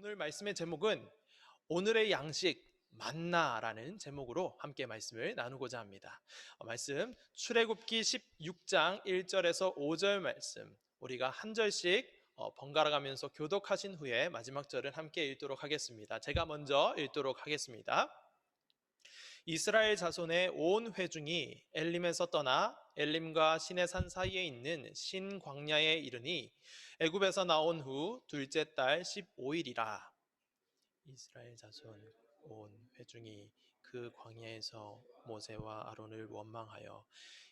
오늘 말씀의 제목은 오늘의 양식 만나라는 제목으로 함께 말씀을 나누고자 합니다. 말씀 출애굽기 16장 1절에서 5절 말씀, 우리가 한 절씩 번갈아 가면서 교독하신 후에 마지막 절은 함께 읽도록 하겠습니다. 제가 먼저 읽도록 하겠습니다. 이스라엘 자손의 온 회중이 엘림에서 떠나 엘림과 시내산 사이에 있는 신 광야에 이르니 애굽에서 나온 후 둘째 달 15일이라. 이스라엘 자손 온 회중이 그 광야에서 모세와 아론을 원망하여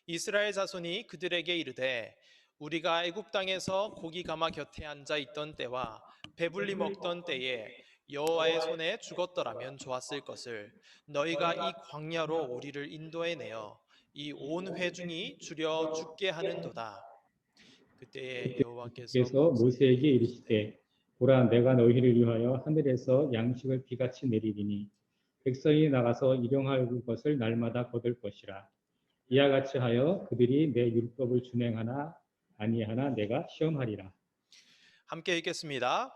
이스라엘 자손이 그들에게 이르되, 우리가 애굽 땅에서 고기 가마 곁에 앉아 있던 때와 배불리 먹던 때에 여호와의 손에 죽었더라면 좋았을 것을 너희가 이 광야로 우리를 인도해 내어 이 온 회중이 주려 죽게 하는도다. 그때에 그때 여호와께서 주께서 모세에게 모세에게 이르시되, 이르시되 보라 내가 너희를 위하여 하늘에서 양식을 비같이 내리리니 백성이 나가서 일용할 것을 날마다 거둘 것이라. 이와 같이 하여 그들이 내 율법을 준행하나 아니하나 내가 시험하리라. 함께 읽겠습니다.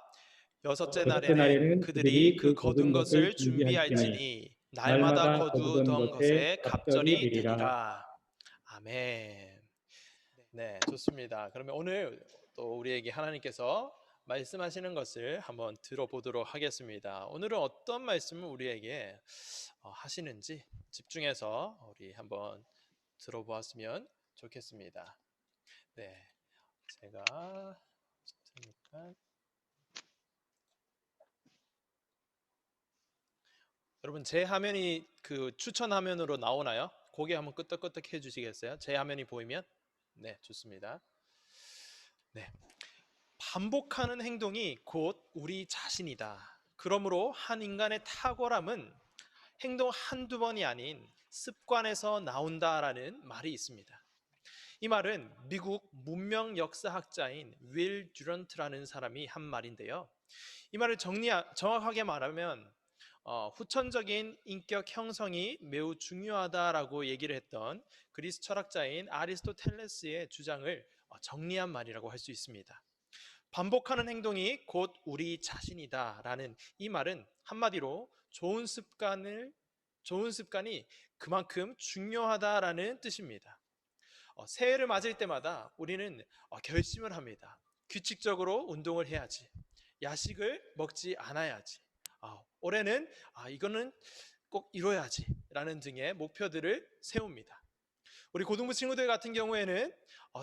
여섯째 여섯째 날에는 날에는 그들이 그들이 그 그 거둔 거둔 것을 것을 준비할지니 준비할지니 날마다 날마다 거두던 거두던 것에 것에 갑절이 갑절이 되리라. 되리라. 아멘. 네, 좋습니다. 그러면 오늘 또 우리에게 하나님께서 말씀하시는 것을 한번 들어보도록 하겠습니다. 오늘은 어떤 말씀을 우리에게 하시는지 집중해서 우리 한번 들어보았으면 좋겠습니다. 네, 제가 잠깐. 여러분, 제 화면이 그 추천 화면으로 나오나요? 고개 한번 끄덕끄덕 해주시겠어요? 제 화면이 보이면? 네, 좋습니다. 네, 반복하는 행동이 곧 우리 자신이다. 그러므로 한 인간의 탁월함은 행동 한두 번이 아닌 습관에서 나온다라는 말이 있습니다. 이 말은 미국 문명 역사학자인 윌 듀런트라는 사람이 한 말인데요. 이 말을 정확하게 말하면 후천적인 인격 형성이 매우 중요하다라고 얘기를 했던 그리스 철학자인 아리스토텔레스의 주장을 정리한 말이라고 할 수 있습니다. 반복하는 행동이 곧 우리 자신이다라는 이 말은 한마디로 좋은 습관이 그만큼 중요하다라는 뜻입니다. 새해를 맞을 때마다 우리는 결심을 합니다. 규칙적으로 운동을 해야지. 야식을 먹지 않아야지. 올해는 이거는 꼭 이뤄야지 라는 등의 목표들을 세웁니다. 우리 고등부 친구들 같은 경우에는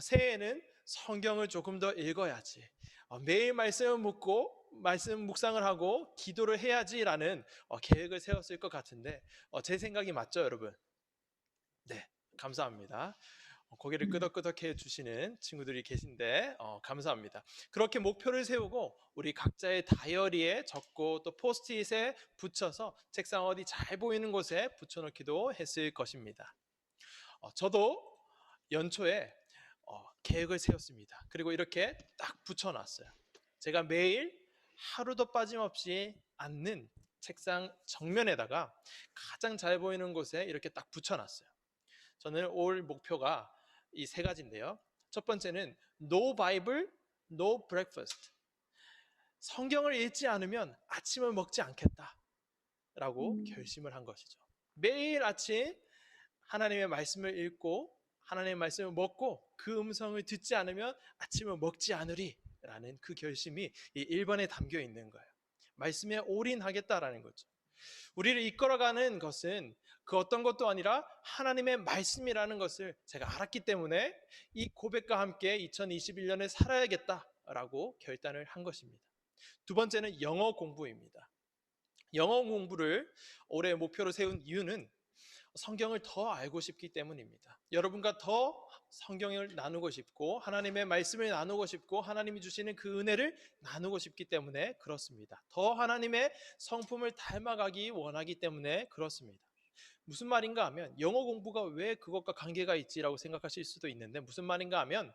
새해에는 성경을 조금 더 읽어야지, 매일 말씀을 묵고 말씀 묵상을 하고 기도를 해야지라는 계획을 세웠을 것 같은데 제 생각이 맞죠, 여러분? 네, 감사합니다. 고개를 끄덕끄덕 해주시는 친구들이 계신데 감사합니다. 그렇게 목표를 세우고 우리 각자의 다이어리에 적고 또 포스트잇에 붙여서 책상 어디 잘 보이는 곳에 붙여놓기도 했을 것입니다. 저도 연초에 계획을 세웠습니다. 그리고 이렇게 딱 붙여놨어요. 제가 매일 하루도 빠짐없이 앉는 책상 정면에다가 가장 잘 보이는 곳에 이렇게 딱 붙여놨어요. 저는 올 목표가 이 세 가지인데요. 첫 번째는 No Bible, No Breakfast. 성경을 읽지 않으면 아침을 먹지 않겠다라고 결심을 한 것이죠. 매일 아침 하나님의 말씀을 읽고 하나님의 말씀을 먹고 그 음성을 듣지 않으면 아침을 먹지 않으리라는 그 결심이 이 1번에 담겨 있는 거예요. 말씀에 올인하겠다라는 거죠. 우리를 이끌어가는 것은 그 어떤 것도 아니라 하나님의 말씀이라는 것을 제가 알았기 때문에 이 고백과 함께 2021년을 살아야겠다라고 결단을 한 것입니다. 두 번째는 영어 공부입니다. 영어 공부를 올해 목표로 세운 이유는 성경을 더 알고 싶기 때문입니다. 여러분과 더 성경을 나누고 싶고 하나님의 말씀을 나누고 싶고 하나님이 주시는 그 은혜를 나누고 싶기 때문에 그렇습니다. 더 하나님의 성품을 닮아가기 원하기 때문에 그렇습니다. 무슨 말인가 하면 영어 공부가 왜 그것과 관계가 있지라고 생각하실 수도 있는데, 무슨 말인가 하면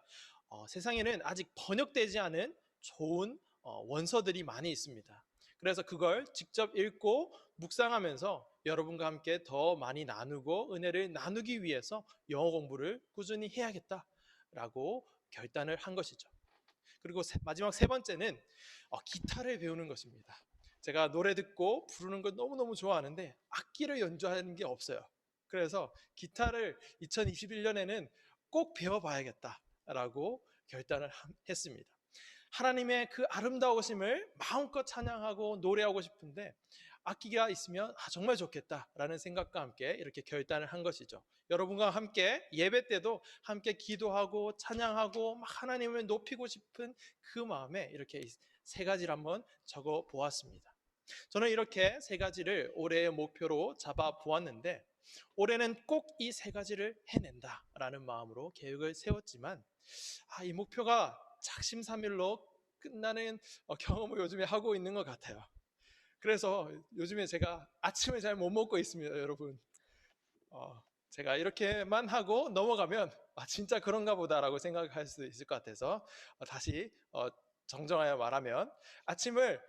세상에는 아직 번역되지 않은 좋은 원서들이 많이 있습니다. 그래서 그걸 직접 읽고 묵상하면서 여러분과 함께 더 많이 나누고 은혜를 나누기 위해서 영어 공부를 꾸준히 해야겠다라고 결단을 한 것이죠. 그리고 마지막 세 번째는 기타를 배우는 것입니다. 제가 노래 듣고 부르는 걸 너무너무 좋아하는데 악기를 연주하는 게 없어요. 그래서 기타를 2021년에는 꼭 배워봐야겠다라고 결단을 했습니다. 하나님의 그 아름다우심을 마음껏 찬양하고 노래하고 싶은데 악기가 있으면 정말 좋겠다라는 생각과 함께 이렇게 결단을 한 것이죠. 여러분과 함께 예배 때도 함께 기도하고 찬양하고 막 하나님을 높이고 싶은 그 마음에 이렇게 세 가지를 한번 적어 보았습니다. 저는 이렇게 세 가지를 올해의 목표로 잡아 보았는데 올해는 꼭 이 세 가지를 해낸다라는 마음으로 계획을 세웠지만 이 목표가 작심삼일로 끝나는 경험을 요즘에 하고 있는 것 같아요. 그래서 요즘에 제가 아침을 잘 못 먹고 있습니다, 여러분. 제가 이렇게만 하고 넘어가면 진짜 그런가 보다라고 생각할 수 있을 것 같아서 다시 정정하여 말하면 아침을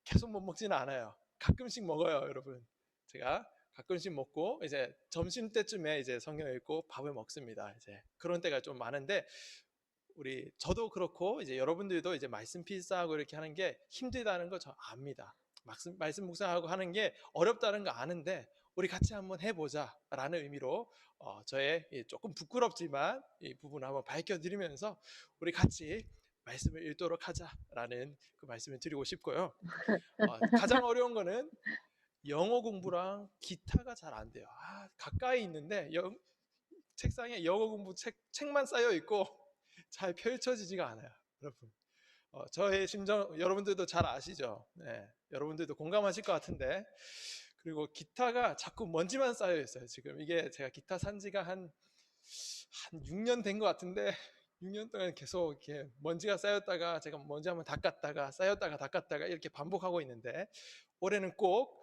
계속 못 먹지는 않아요. 가끔씩 먹어요, 여러분. 제가 가끔씩 먹고 이제 점심 때쯤에 이제 성경 읽고 밥을 먹습니다. 이제 그런 때가 좀 많은데 저도 그렇고 이제 여러분들도 이제 말씀 필사하고 이렇게 하는 게 힘들다는 거 저 압니다. 말씀 묵상하고 하는 게 어렵다는 거 아는데 우리 같이 한번 해보자라는 의미로 저의 조금 부끄럽지만 이 부분을 한번 밝혀드리면서 우리 같이 말씀을 읽도록 하자라는 그 말씀을 드리고 싶고요. 가장 어려운 거는 영어 공부랑 기타가 잘 안 돼요. 가까이 있는데 책상에 영어 공부 책만 쌓여 있고 잘 펼쳐지지가 않아요, 여러분. 저의 심정 여러분들도 잘 아시죠? 네, 여러분들도 공감하실 것 같은데 그리고 기타가 자꾸 먼지만 쌓여 있어요. 지금 이게 제가 기타 산 지가 한 6년 된 것 같은데 6년 동안 계속 이렇게 먼지가 쌓였다가 제가 먼지 한번 닦았다가 쌓였다가 닦았다가 이렇게 반복하고 있는데 올해는 꼭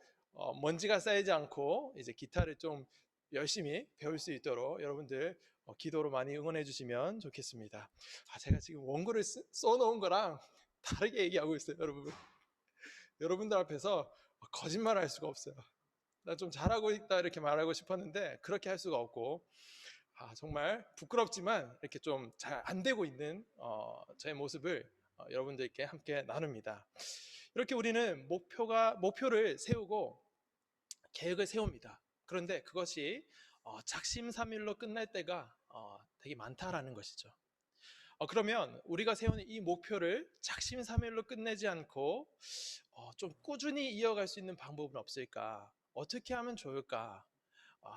먼지가 쌓이지 않고 이제 기타를 좀 열심히 배울 수 있도록 여러분들 기도로 많이 응원해 주시면 좋겠습니다. 제가 지금 원고를 써놓은 거랑 다르게 얘기하고 있어요, 여러분. 여러분들 앞에서 거짓말을 할 수가 없어요. 나 좀 잘하고 있다 이렇게 말하고 싶었는데 그렇게 할 수가 없고 정말 부끄럽지만 이렇게 좀 잘 안 되고 있는 저의 모습을 여러분들께 함께 나눕니다. 이렇게 우리는 목표를 세우고 계획을 세웁니다. 그런데 그것이 작심삼일로 끝날 때가 되게 많다라는 것이죠. 그러면 우리가 세우는 이 목표를 작심삼일로 끝내지 않고 좀 꾸준히 이어갈 수 있는 방법은 없을까? 어떻게 하면 좋을까?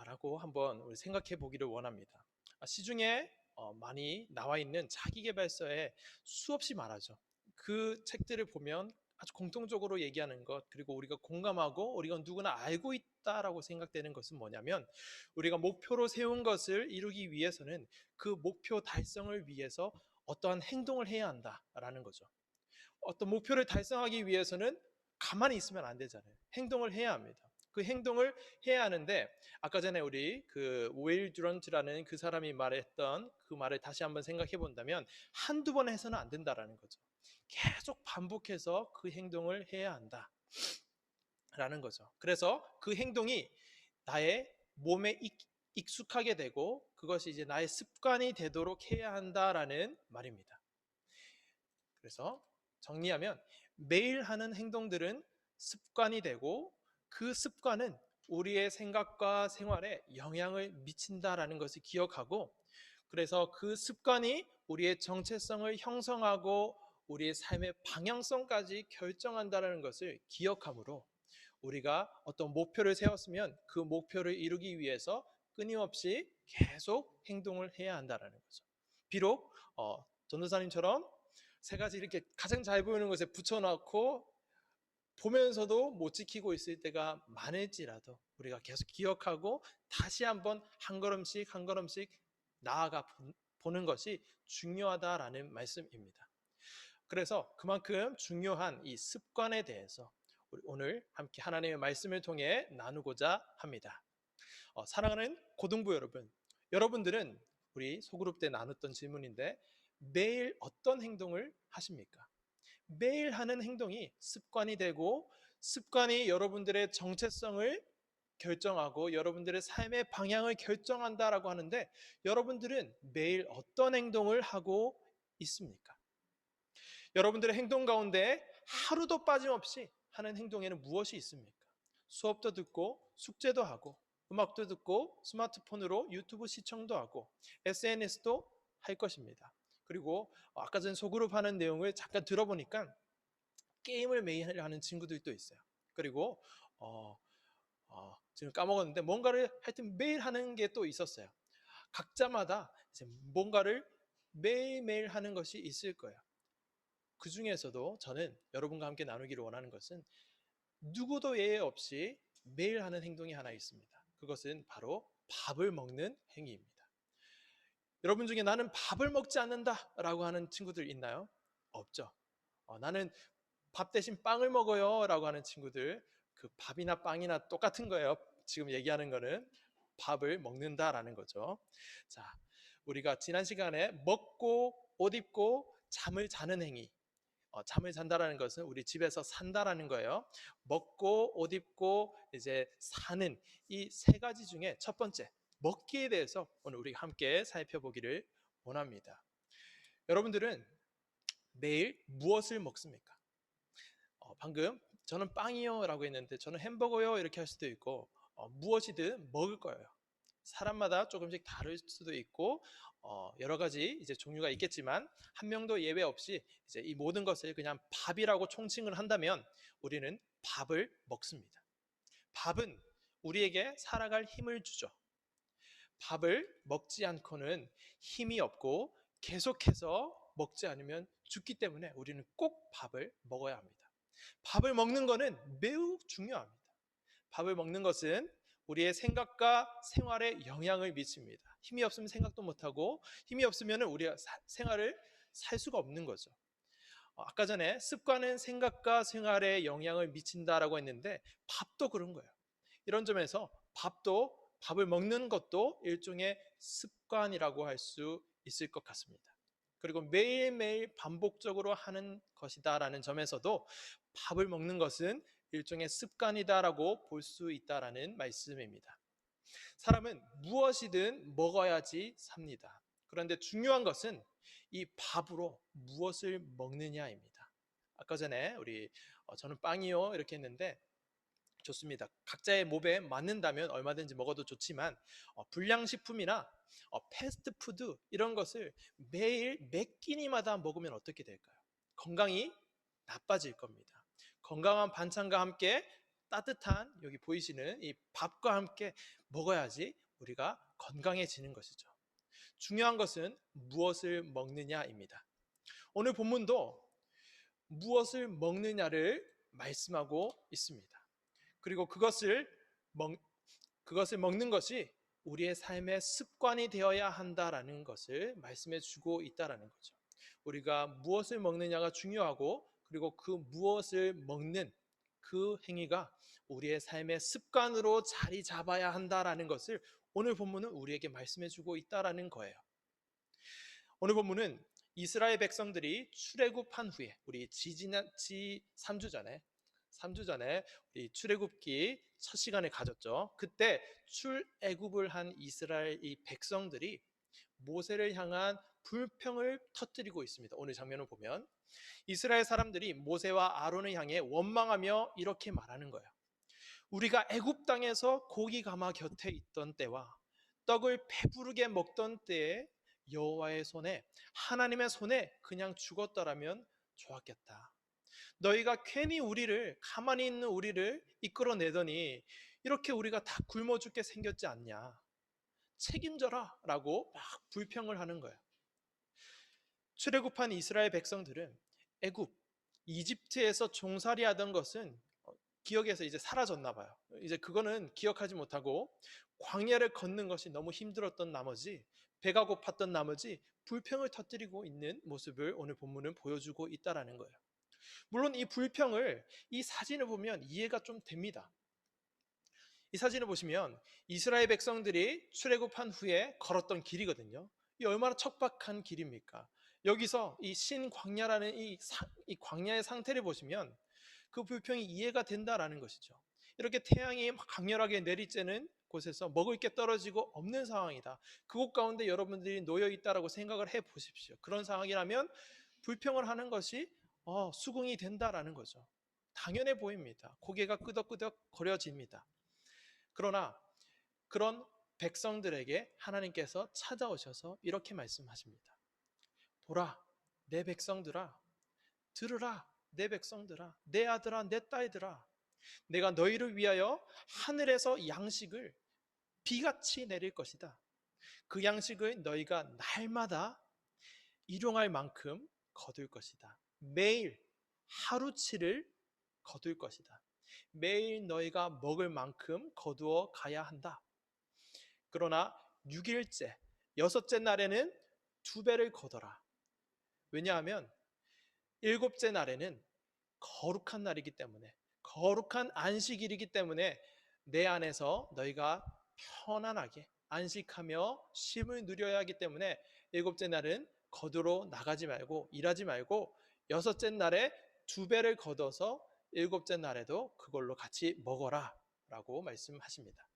라고 한번 우리 생각해 보기를 원합니다. 시중에 많이 나와 있는 자기계발서에 수없이 말하죠. 그 책들을 보면 아주 공통적으로 얘기하는 것, 그리고 우리가 공감하고 우리가 누구나 알고 있다라고 생각되는 것은 뭐냐면 우리가 목표로 세운 것을 이루기 위해서는 그 목표 달성을 위해서 어떠한 행동을 해야 한다라는 거죠. 어떤 목표를 달성하기 위해서는 가만히 있으면 안 되잖아요. 행동을 해야 합니다. 그 행동을 해야 하는데 아까 전에 우리 그 오일 듀런트라는 그 사람이 말했던 그 말을 다시 한번 생각해 본다면 한두 번 해서는 안 된다라는 거죠. 계속 반복해서 그 행동을 해야 한다라는 거죠. 그래서 그 행동이 나의 몸에 익숙하게 되고 그것이 이제 나의 습관이 되도록 해야 한다라는 말입니다. 그래서 정리하면 매일 하는 행동들은 습관이 되고 그 습관은 우리의 생각과 생활에 영향을 미친다라는 것을 기억하고 그래서 그 습관이 우리의 정체성을 형성하고 우리의 삶의 방향성까지 결정한다는 것을 기억하므로 우리가 어떤 목표를 세웠으면 그 목표를 이루기 위해서 끊임없이 계속 행동을 해야 한다는 거죠. 비록 전도사님처럼 세 가지 이렇게 가장 잘 보이는 것에 붙여놓고 보면서도 못 지키고 있을 때가 많을지라도 우리가 계속 기억하고 다시 한번 한 걸음씩 한 걸음씩 나아가 보는 것이 중요하다라는 말씀입니다. 그래서 그만큼 중요한 이 습관에 대해서 우리 오늘 함께 하나님의 말씀을 통해 나누고자 합니다. 사랑하는 고등부 여러분, 여러분들은 우리 소그룹 때 나눴던 질문인데 매일 어떤 행동을 하십니까? 매일 하는 행동이 습관이 되고 습관이 여러분들의 정체성을 결정하고 여러분들의 삶의 방향을 결정한다라고 하는데 여러분들은 매일 어떤 행동을 하고 있습니까? 여러분들의 행동 가운데 하루도 빠짐없이 하는 행동에는 무엇이 있습니까? 수업도 듣고 숙제도 하고 음악도 듣고 스마트폰으로 유튜브 시청도 하고 SNS도 할 것입니다. 그리고 아까 전 소그룹 하는 내용을 잠깐 들어보니까 게임을 매일 하는 친구들도 있어요. 그리고 지금 까먹었는데 뭔가를 하여튼 매일 하는 게 또 있었어요. 각자마다 이제 뭔가를 매일매일 하는 것이 있을 거예요. 그 중에서도 저는 여러분과 함께 나누기를 원하는 것은 누구도 예외 없이 매일 하는 행동이 하나 있습니다. 그것은 바로 밥을 먹는 행위입니다. 여러분 중에 나는 밥을 먹지 않는다라고 하는 친구들 있나요? 없죠. 나는 밥 대신 빵을 먹어요 라고 하는 친구들, 그 밥이나 빵이나 똑같은 거예요. 지금 얘기하는 거는 밥을 먹는다라는 거죠. 자, 우리가 지난 시간에 먹고 옷 입고 잠을 자는 행위, 잠을 잔다라는 것은 우리 집에서 산다라는 거예요. 먹고 옷 입고 이제 사는 이 세 가지 중에 첫 번째 먹기에 대해서 오늘 우리 함께 살펴보기를 원합니다. 여러분들은 매일 무엇을 먹습니까? 방금 저는 빵이요 라고 했는데 저는 햄버거요 이렇게 할 수도 있고 무엇이든 먹을 거예요. 사람마다 조금씩 다를 수도 있고 여러 가지 이제 종류가 있겠지만 한 명도 예외 없이 이제 이 모든 것을 그냥 밥이라고 총칭을 한다면 우리는 밥을 먹습니다. 밥은 우리에게 살아갈 힘을 주죠. 밥을 먹지 않고는 힘이 없고 계속해서 먹지 않으면 죽기 때문에 우리는 꼭 밥을 먹어야 합니다. 밥을 먹는 것은 매우 중요합니다. 밥을 먹는 것은 우리의 생각과 생활에 영향을 미칩니다. 힘이 없으면 생각도 못하고 힘이 없으면 우리가 생활을 살 수가 없는 거죠. 아까 전에 습관은 생각과 생활에 영향을 미친다라고 했는데 밥도 그런 거예요. 이런 점에서 밥을 먹는 것도 일종의 습관이라고 할 수 있을 것 같습니다. 그리고 매일매일 반복적으로 하는 것이다라는 점에서도 밥을 먹는 것은 일종의 습관이다라고 볼 수 있다라는 말씀입니다. 사람은 무엇이든 먹어야지 삽니다. 그런데 중요한 것은 이 밥으로 무엇을 먹느냐입니다. 아까 전에 저는 빵이요 이렇게 했는데 좋습니다. 각자의 몸에 맞는다면 얼마든지 먹어도 좋지만 불량식품이나 패스트푸드 이런 것을 매일 몇 끼니마다 먹으면 어떻게 될까요? 건강이 나빠질 겁니다. 건강한 반찬과 함께 따뜻한 여기 보이시는 이 밥과 함께 먹어야지 우리가 건강해지는 것이죠. 중요한 것은 무엇을 먹느냐입니다. 오늘 본문도 무엇을 먹느냐를 말씀하고 있습니다. 그리고 그것을 먹는 것이 우리의 삶의 습관이 되어야 한다라는 것을 말씀해 주고 있다라는 거죠. 우리가 무엇을 먹느냐가 중요하고 그리고 그 무엇을 먹는 그 행위가 우리의 삶의 습관으로 자리 잡아야 한다라는 것을 오늘 본문은 우리에게 말씀해 주고 있다라는 거예요. 오늘 본문은 이스라엘 백성들이 출애굽한 후에 우리 3주 전에 우리 출애굽기 첫 시간을 가졌죠. 그때 출애굽을 한 이스라엘 이 백성들이 모세를 향한 불평을 터뜨리고 있습니다. 오늘 장면을 보면 이스라엘 사람들이 모세와 아론을 향해 원망하며 이렇게 말하는 거예요. 우리가 애굽 땅에서 고기 가마 곁에 있던 때와 떡을 배부르게 먹던 때에 여호와의 손에 하나님의 손에 그냥 죽었더라면 좋았겠다. 너희가 괜히 가만히 있는 우리를 이끌어내더니 이렇게 우리가 다 굶어 죽게 생겼지 않냐. 책임져라 라고 막 불평을 하는 거예요. 출애굽한 이스라엘 백성들은 애굽, 이집트에서 종살이 하던 것은 기억에서 이제 사라졌나 봐요. 이제 그거는 기억하지 못하고 광야를 걷는 것이 너무 힘들었던 나머지 배가 고팠던 나머지 불평을 터뜨리고 있는 모습을 오늘 본문은 보여주고 있다라는 거예요. 물론 이 사진을 보면 이해가 좀 됩니다. 이 사진을 보시면 이스라엘 백성들이 출애굽한 후에 걸었던 길이거든요. 이 얼마나 척박한 길입니까? 여기서 이 신광야라는 이 광야의 상태를 보시면 그 불평이 이해가 된다라는 것이죠. 이렇게 태양이 강렬하게 내리쬐는 곳에서 먹을 게 떨어지고 없는 상황이다. 그곳 가운데 여러분들이 놓여 있다라고 생각을 해 보십시오. 그런 상황이라면 불평을 하는 것이 수긍이 된다라는 거죠. 당연해 보입니다. 고개가 끄덕끄덕 거려집니다. 그러나 그런 백성들에게 하나님께서 찾아오셔서 이렇게 말씀하십니다. 보라, 내 백성들아, 들으라, 내 백성들아, 내 아들아, 내 딸들아, 내가 너희를 위하여 하늘에서 양식을 비같이 내릴 것이다. 그 양식을 너희가 날마다 일용할 만큼 거둘 것이다. 매일 하루치를 거둘 것이다. 매일 너희가 먹을 만큼 거두어 가야 한다. 그러나 6일째, 여섯째 날에는 2배를 거둬라. 왜냐하면 일곱째 날에는 거룩한 날이기 때문에, 거룩한 안식일이기 때문에 내 안에서 너희가 편안하게 안식하며 쉼을 누려야 하기 때문에 일곱째 날은 거두러 나가지 말고 일하지 말고 여섯째 날에 2배를 거둬서 일곱째 날에도 그걸로 같이 먹어라 라고 말씀하십니다.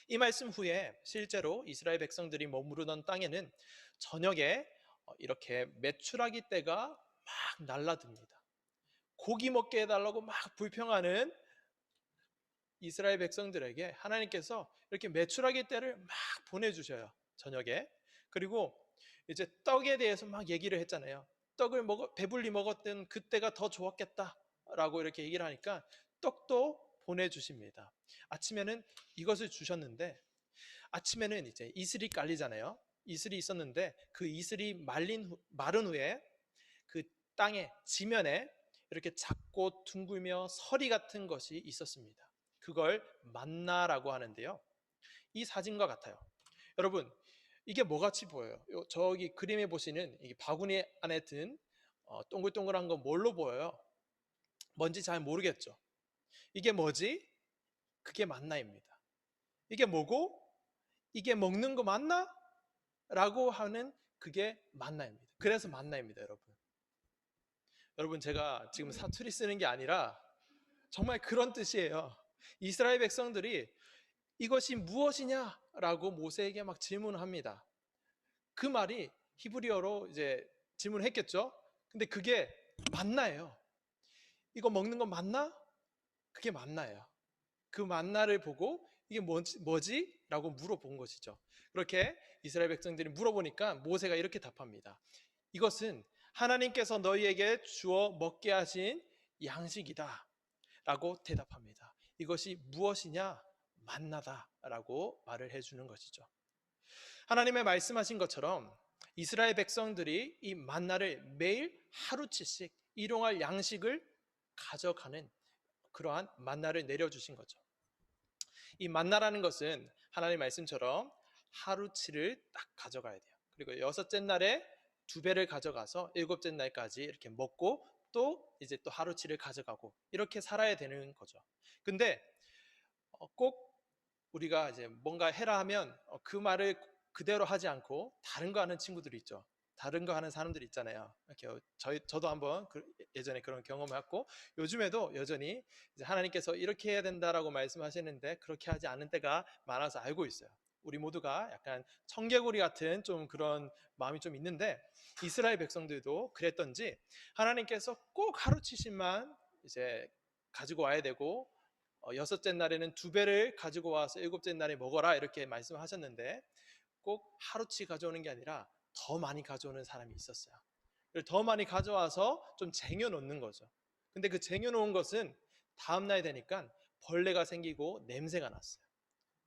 이 말씀 후에 실제로 이스라엘 백성들이 머무르던 땅에는 저녁에 이렇게 메추라기 떼가 막 날라듭니다. 고기 먹게 해달라고 막 불평하는 이스라엘 백성들에게 하나님께서 이렇게 메추라기 떼를 막 보내주셔요. 저녁에. 그리고 이제 떡에 대해서 막 얘기를 했잖아요. 떡을 배불리 먹었던 그때가 더 좋았겠다라고 이렇게 얘기를 하니까 떡도 보내주십니다. 아침에는 이것을 주셨는데 아침에는 이제 이슬이 깔리잖아요. 이슬이 있었는데 그 이슬이 마른 후에 그 땅에 지면에 이렇게 작고 둥글며 서리 같은 것이 있었습니다. 그걸 만나라고 하는데요. 이 사진과 같아요. 여러분, 이게 뭐같이 보여요? 저기 그림에 보시는 이 바구니 안에 든 동글동글한 건 뭘로 보여요? 뭔지 잘 모르겠죠. 이게 뭐지? 그게 만나입니다. 이게 뭐고? 이게 먹는 거 맞나? 라고 하는 그게 만나입니다. 그래서 만나입니다, 여러분. 여러분, 제가 지금 사투리 쓰는 게 아니라 정말 그런 뜻이에요. 이스라엘 백성들이 이것이 무엇이냐라고 모세에게 막 질문합니다. 그 말이 히브리어로 이제 질문했겠죠. 근데 그게 만나예요. 이거 먹는 건 맞나? 그게 만나예요. 그 만나를 보고 이게 뭐지? 라고 물어본 것이죠. 그렇게 이스라엘 백성들이 물어보니까 모세가 이렇게 답합니다. 이것은 하나님께서 너희에게 주어 먹게 하신 양식이다 라고 대답합니다. 이것이 무엇이냐? 만나다 라고 말을 해주는 것이죠. 하나님의 말씀하신 것처럼 이스라엘 백성들이 이 만나를 매일 하루치씩 일용할 양식을 가져가는 그러한 만나를 내려주신 거죠. 이 만나라는 것은 하나님 말씀처럼 하루치를 딱 가져가야 돼요. 그리고 여섯째 날에 2배를 가져가서 일곱째 날까지 이렇게 먹고 또 이제 또 하루치를 가져가고 이렇게 살아야 되는 거죠. 근데 꼭 우리가 이제 뭔가 해라 하면 그 말을 그대로 하지 않고 다른 거 하는 친구들이 있죠. 다른 거 하는 사람들이 있잖아요. 이렇게 저도 한번 예전에 그런 경험을 했고 요즘에도 여전히 이제 하나님께서 이렇게 해야 된다라고 말씀하시는데 그렇게 하지 않는 때가 많아서 알고 있어요. 우리 모두가 약간 청개구리 같은 좀 그런 마음이 좀 있는데 이스라엘 백성들도 그랬던지 하나님께서 꼭 하루치신만 이제 가지고 와야 되고 여섯째 날에는 2배를 가지고 와서 일곱째 날에 먹어라 이렇게 말씀하셨는데 꼭 하루치 가져오는 게 아니라 더 많이 가져오는 사람이 있었어요. 더 많이 가져와서 좀 쟁여놓는 거죠. 근데 그 쟁여놓은 것은 다음날 되니까 벌레가 생기고 냄새가 났어요.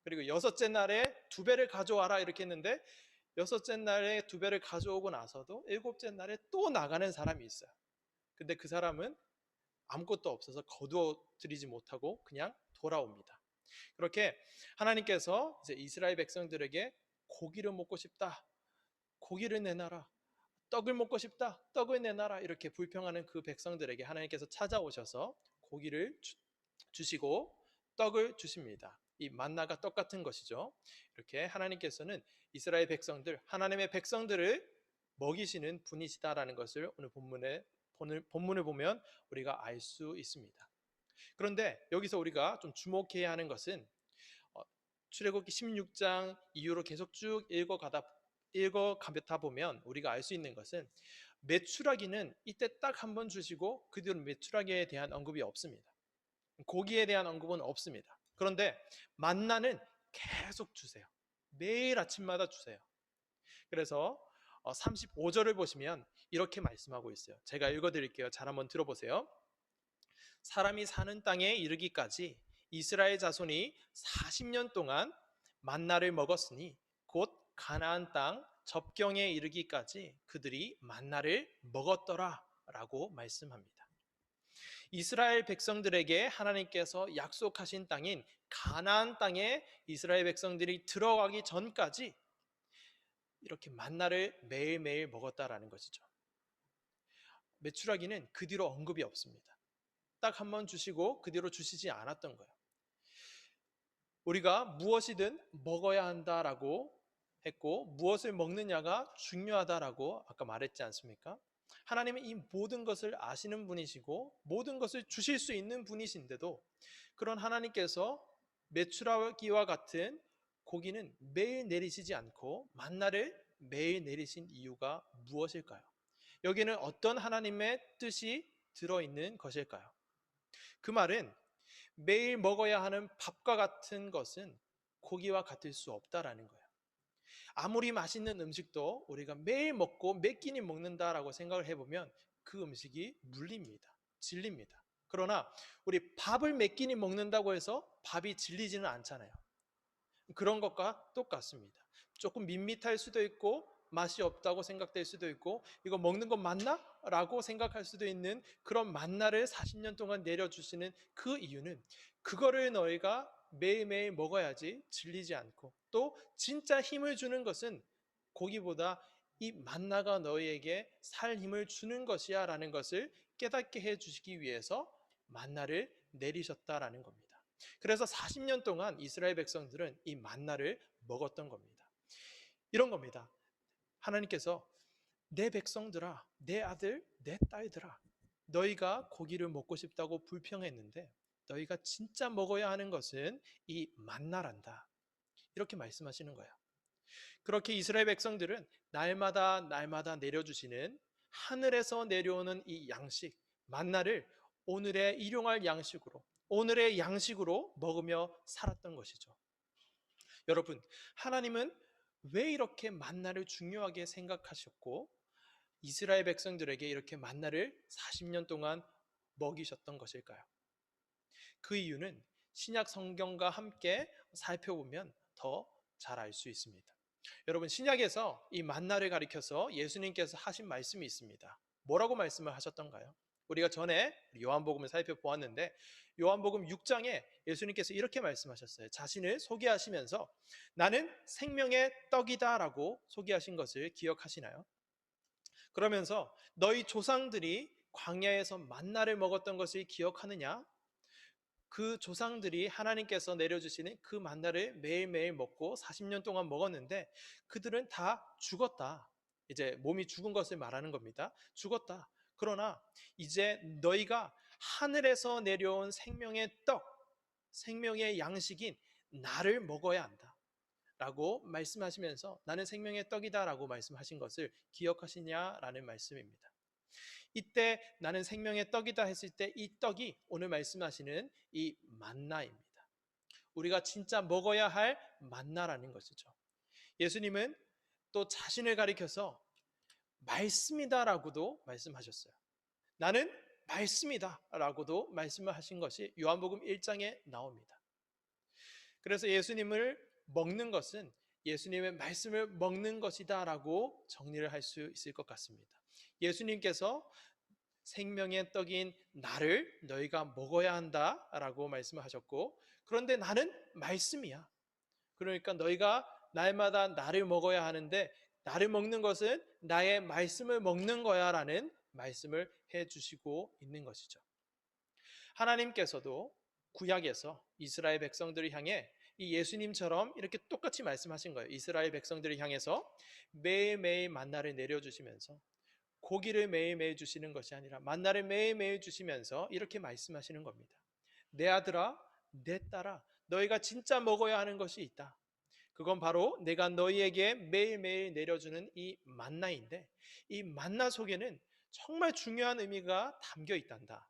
그리고 여섯째 날에 2배를 가져와라 이렇게 했는데 여섯째 날에 2배를 가져오고 나서도 일곱째 날에 또 나가는 사람이 있어요. 근데 그 사람은 아무것도 없어서 거두어 들이지 못하고 그냥 돌아옵니다. 그렇게 하나님께서 이제 이스라엘 백성들에게 고기를 먹고 싶다. 고기를 내놔라. 떡을 먹고 싶다. 떡을 내놔라. 이렇게 불평하는 그 백성들에게 하나님께서 찾아오셔서 고기를 주시고 떡을 주십니다. 이 만나가 떡 같은 것이죠. 이렇게 하나님께서는 이스라엘 백성들, 하나님의 백성들을 먹이시는 분이시다라는 것을 오늘 본문을 보면 우리가 알 수 있습니다. 그런데 여기서 우리가 좀 주목해야 하는 것은 출애굽기 16장 이후로 계속 쭉 읽어가다 보면 우리가 알 수 있는 것은 메추라기는 이때 딱 한 번 주시고 그 뒤로 메추라기에 대한 언급이 없습니다. 고기에 대한 언급은 없습니다. 그런데 만나는 계속 주세요. 매일 아침마다 주세요. 그래서 35절을 보시면 이렇게 말씀하고 있어요. 제가 읽어드릴게요. 잘 한번 들어보세요. 사람이 사는 땅에 이르기까지 이스라엘 자손이 40년 동안 만나를 먹었으니 곧 가나안 땅 접경에 이르기까지 그들이 만나를 먹었더라 라고 말씀합니다. 이스라엘 백성들에게 하나님께서 약속하신 땅인 가나안 땅에 이스라엘 백성들이 들어가기 전까지 이렇게 만나를 매일매일 먹었다라는 것이죠. 메추라기는 그 뒤로 언급이 없습니다. 딱 한 번 주시고 그 뒤로 주시지 않았던 거예요. 우리가 무엇이든 먹어야 한다라고 했고 무엇을 먹느냐가 중요하다라고 아까 말했지 않습니까? 하나님은 이 모든 것을 아시는 분이시고 모든 것을 주실 수 있는 분이신데도 그런 하나님께서 메추라기와 같은 고기는 매일 내리시지 않고 만나를 매일 내리신 이유가 무엇일까요? 여기는 어떤 하나님의 뜻이 들어있는 것일까요? 그 말은 매일 먹어야 하는 밥과 같은 것은 고기와 같을 수 없다라는 거예요. 아무리 맛있는 음식도 우리가 매일 먹고 몇 끼니 먹는다라고 생각을 해보면 그 음식이 물립니다. 질립니다. 그러나 우리 밥을 몇 끼니 먹는다고 해서 밥이 질리지는 않잖아요. 그런 것과 똑같습니다. 조금 밋밋할 수도 있고 맛이 없다고 생각될 수도 있고 이거 먹는 건 맞나? 라고 생각할 수도 있는 그런 만나를 40년 동안 내려주시는 그 이유는 그거를 너희가 매일매일 먹어야지 질리지 않고 또 진짜 힘을 주는 것은 고기보다 이 만나가 너희에게 살 힘을 주는 것이야 라는 것을 깨닫게 해주시기 위해서 만나를 내리셨다라는 겁니다. 그래서 40년 동안 이스라엘 백성들은 이 만나를 먹었던 겁니다. 이런 겁니다. 하나님께서 내 백성들아, 내 아들, 내 딸들아, 너희가 고기를 먹고 싶다고 불평했는데 너희가 진짜 먹어야 하는 것은 이 만나란다. 이렇게 말씀하시는 거예요. 그렇게 이스라엘 백성들은 날마다 날마다 내려주시는 하늘에서 내려오는 이 양식, 만나를 오늘의 일용할 양식으로, 오늘의 양식으로 먹으며 살았던 것이죠. 여러분, 하나님은 왜 이렇게 만나를 중요하게 생각하셨고 이스라엘 백성들에게 이렇게 만나를 40년 동안 먹이셨던 것일까요? 그 이유는 신약 성경과 함께 살펴보면 더 잘 알 수 있습니다. 여러분, 신약에서 이 만나를 가리켜서 예수님께서 하신 말씀이 있습니다. 뭐라고 말씀을 하셨던가요? 우리가 전에 요한복음을 살펴보았는데 요한복음 6장에 예수님께서 이렇게 말씀하셨어요. 자신을 소개하시면서 나는 생명의 떡이다 라고 소개하신 것을 기억하시나요? 그러면서 너희 조상들이 광야에서 만나를 먹었던 것을 기억하느냐? 그 조상들이 하나님께서 내려주시는 그 만나를 매일매일 먹고 40년 동안 먹었는데 그들은 다 죽었다. 이제 몸이 죽은 것을 말하는 겁니다. 죽었다. 그러나 이제 너희가 하늘에서 내려온 생명의 떡, 생명의 양식인 나를 먹어야 한다. 라고 말씀하시면서 나는 생명의 떡이다 라고 말씀하신 것을 기억하시냐라는 말씀입니다. 이때 나는 생명의 떡이다 했을 때 이 떡이 오늘 말씀하시는 이 만나입니다. 우리가 진짜 먹어야 할 만나라는 것이죠. 예수님은 또 자신을 가리켜서 말씀이다라고도 말씀하셨어요. 나는 말씀이다라고도 말씀을 하신 것이 요한복음 1장에 나옵니다. 그래서 예수님을 먹는 것은 예수님의 말씀을 먹는 것이다라고 정리를 할 수 있을 것 같습니다. 예수님께서 생명의 떡인 나를 너희가 먹어야 한다라고 말씀을 하셨고 그런데 나는 말씀이야. 그러니까 너희가 날마다 나를 먹어야 하는데 나를 먹는 것은 나의 말씀을 먹는 거야라는 말씀을 해주시고 있는 것이죠. 하나님께서도 구약에서 이스라엘 백성들을 향해 이 예수님처럼 이렇게 똑같이 말씀하신 거예요. 이스라엘 백성들을 향해서 매일매일 만나를 내려주시면서 고기를 매일매일 주시는 것이 아니라 만나를 매일매일 주시면서 이렇게 말씀하시는 겁니다. 내 아들아, 내 딸아, 너희가 진짜 먹어야 하는 것이 있다. 그건 바로 내가 너희에게 매일매일 내려주는 이 만나인데, 이 만나 속에는 정말 중요한 의미가 담겨 있단다.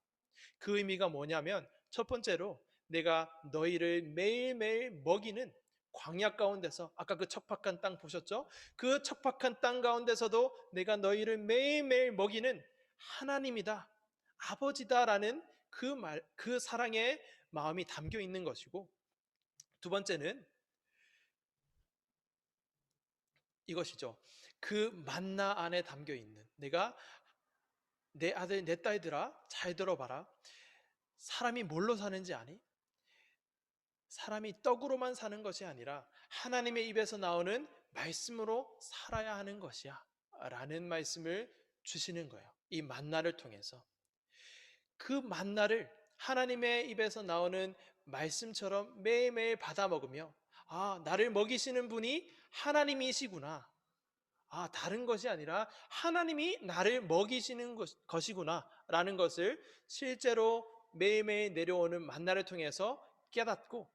그 의미가 뭐냐면, 첫 번째로 내가 너희를 매일매일 먹이는 광야 가운데서, 아까 그 척박한 땅 보셨죠? 그 척박한 땅 가운데서도 내가 너희를 매일매일 먹이는 하나님이다, 아버지다라는 그 사랑의 마음이 담겨 있는 것이고, 두 번째는 이것이죠. 그 만나 안에 담겨 있는, 내가 내 아들 내 딸들아 잘 들어봐라, 사람이 뭘로 사는지 아니? 사람이 떡으로만 사는 것이 아니라 하나님의 입에서 나오는 말씀으로 살아야 하는 것이야 라는 말씀을 주시는 거예요. 이 만나를 통해서. 그 만나를 하나님의 입에서 나오는 말씀처럼 매일매일 받아 먹으며, 아, 나를 먹이시는 분이 하나님이시구나, 아, 다른 것이 아니라 하나님이 나를 먹이시는 것이구나 라는 것을 실제로 매일매일 내려오는 만나를 통해서 깨닫고,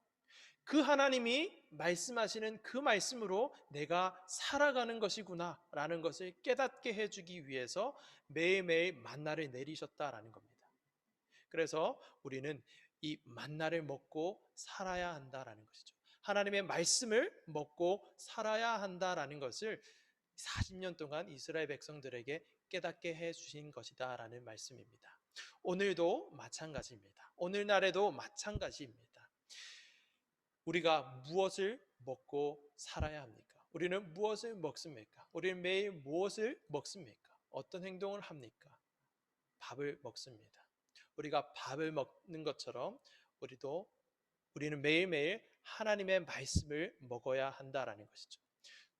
그 하나님이 말씀하시는 그 말씀으로 내가 살아가는 것이구나 라는 것을 깨닫게 해주기 위해서 매일매일 만나를 내리셨다라는 겁니다. 그래서 우리는 이 만나를 먹고 살아야 한다라는 것이죠. 하나님의 말씀을 먹고 살아야 한다라는 것을 40년 동안 이스라엘 백성들에게 깨닫게 해 주신 것이다라는 말씀입니다. 오늘도 마찬가지입니다. 오늘날에도 마찬가지입니다. 우리가 무엇을 먹고 살아야 합니까? 우리는 무엇을 먹습니까? 우리는 매일 무엇을 먹습니까? 어떤 행동을 합니까? 밥을 먹습니다. 우리가 밥을 먹는 것처럼 우리는 매일매일 하나님의 말씀을 먹어야 한다라는 것이죠.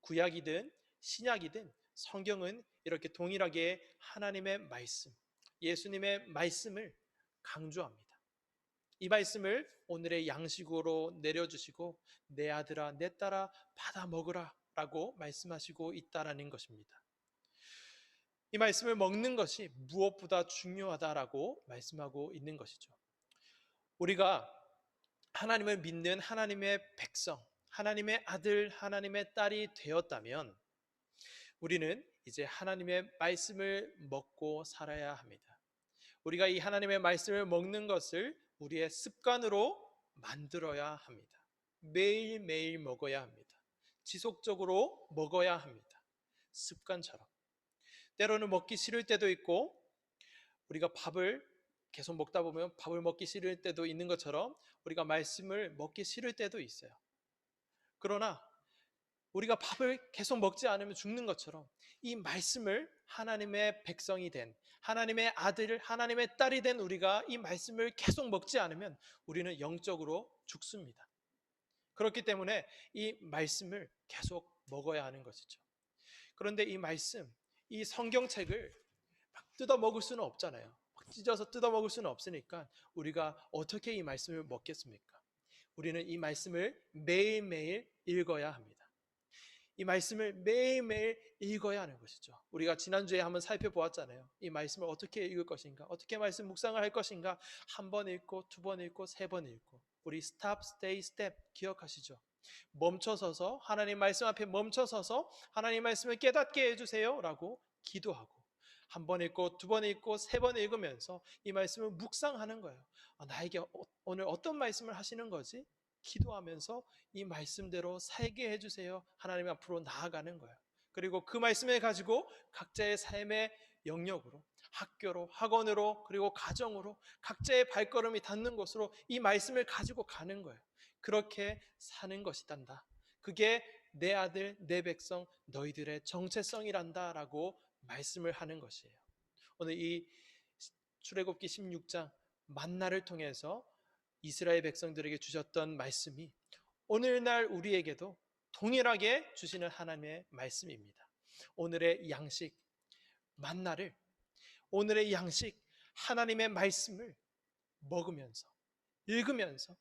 구약이든 신약이든 성경은 이렇게 동일하게 하나님의 말씀, 예수님의 말씀을 강조합니다. 이 말씀을 오늘의 양식으로 내려주시고 내 아들아 내 딸아 받아 먹으라 라고 말씀하시고 있다라는 것입니다. 이 말씀을 먹는 것이 무엇보다 중요하다라고 말씀하고 있는 것이죠. 우리가 하나님을 믿는 하나님의 백성, 하나님의 아들, 하나님의 딸이 되었다면 우리는 이제 하나님의 말씀을 먹고 살아야 합니다. 우리가 이 하나님의 말씀을 먹는 것을 우리의 습관으로 만들어야 합니다. 매일매일 먹어야 합니다. 지속적으로 먹어야 합니다. 습관처럼. 때로는 먹기 싫을 때도 있고, 우리가 밥을 계속 먹다 보면 밥을 먹기 싫을 때도 있는 것처럼 우리가 말씀을 먹기 싫을 때도 있어요. 그러나 우리가 밥을 계속 먹지 않으면 죽는 것처럼 이 말씀을 하나님의 백성이 된, 하나님의 아들, 하나님의 딸이 된 우리가 이 말씀을 계속 먹지 않으면 우리는 영적으로 죽습니다. 그렇기 때문에 이 말씀을 계속 먹어야 하는 것이죠. 그런데 이 말씀, 이 성경책을 막 뜯어 먹을 수는 없잖아요. 막 찢어서 뜯어 먹을 수는 없으니까 우리가 어떻게 이 말씀을 먹겠습니까? 우리는 이 말씀을 매일매일 읽어야 합니다. 이 말씀을 매일매일 읽어야 하는 것이죠. 우리가 지난주에 한번 살펴보았잖아요. 이 말씀을 어떻게 읽을 것인가, 어떻게 말씀 묵상을 할 것인가, 한 번 읽고, 두 번 읽고, 세 번 읽고. 우리 stop, stay, step 기억하시죠? 멈춰서서, 하나님 말씀 앞에 멈춰서서 하나님 말씀을 깨닫게 해주세요 라고 기도하고, 한 번 읽고, 두 번 읽고, 세 번 읽으면서 이 말씀을 묵상하는 거예요. 나에게 오늘 어떤 말씀을 하시는 거지? 기도하면서 이 말씀대로 살게 해주세요. 하나님 앞으로 나아가는 거예요. 그리고 그 말씀을 가지고 각자의 삶의 영역으로, 학교로, 학원으로, 그리고 가정으로 각자의 발걸음이 닿는 곳으로 이 말씀을 가지고 가는 거예요. 그렇게 사는 것이단다. 그게 내 아들, 내 백성, 너희들의 정체성이란다 라고 말씀을 하는 것이에요. 오늘 이 출애굽기 16장 만나를 통해서 이스라엘 백성들에게 주셨던 말씀이 오늘날 우리에게도 동일하게 주시는 하나님의 말씀입니다. 오늘의 양식, 만나를, 오늘의 양식, 하나님의 말씀을 먹으면서, 읽으면서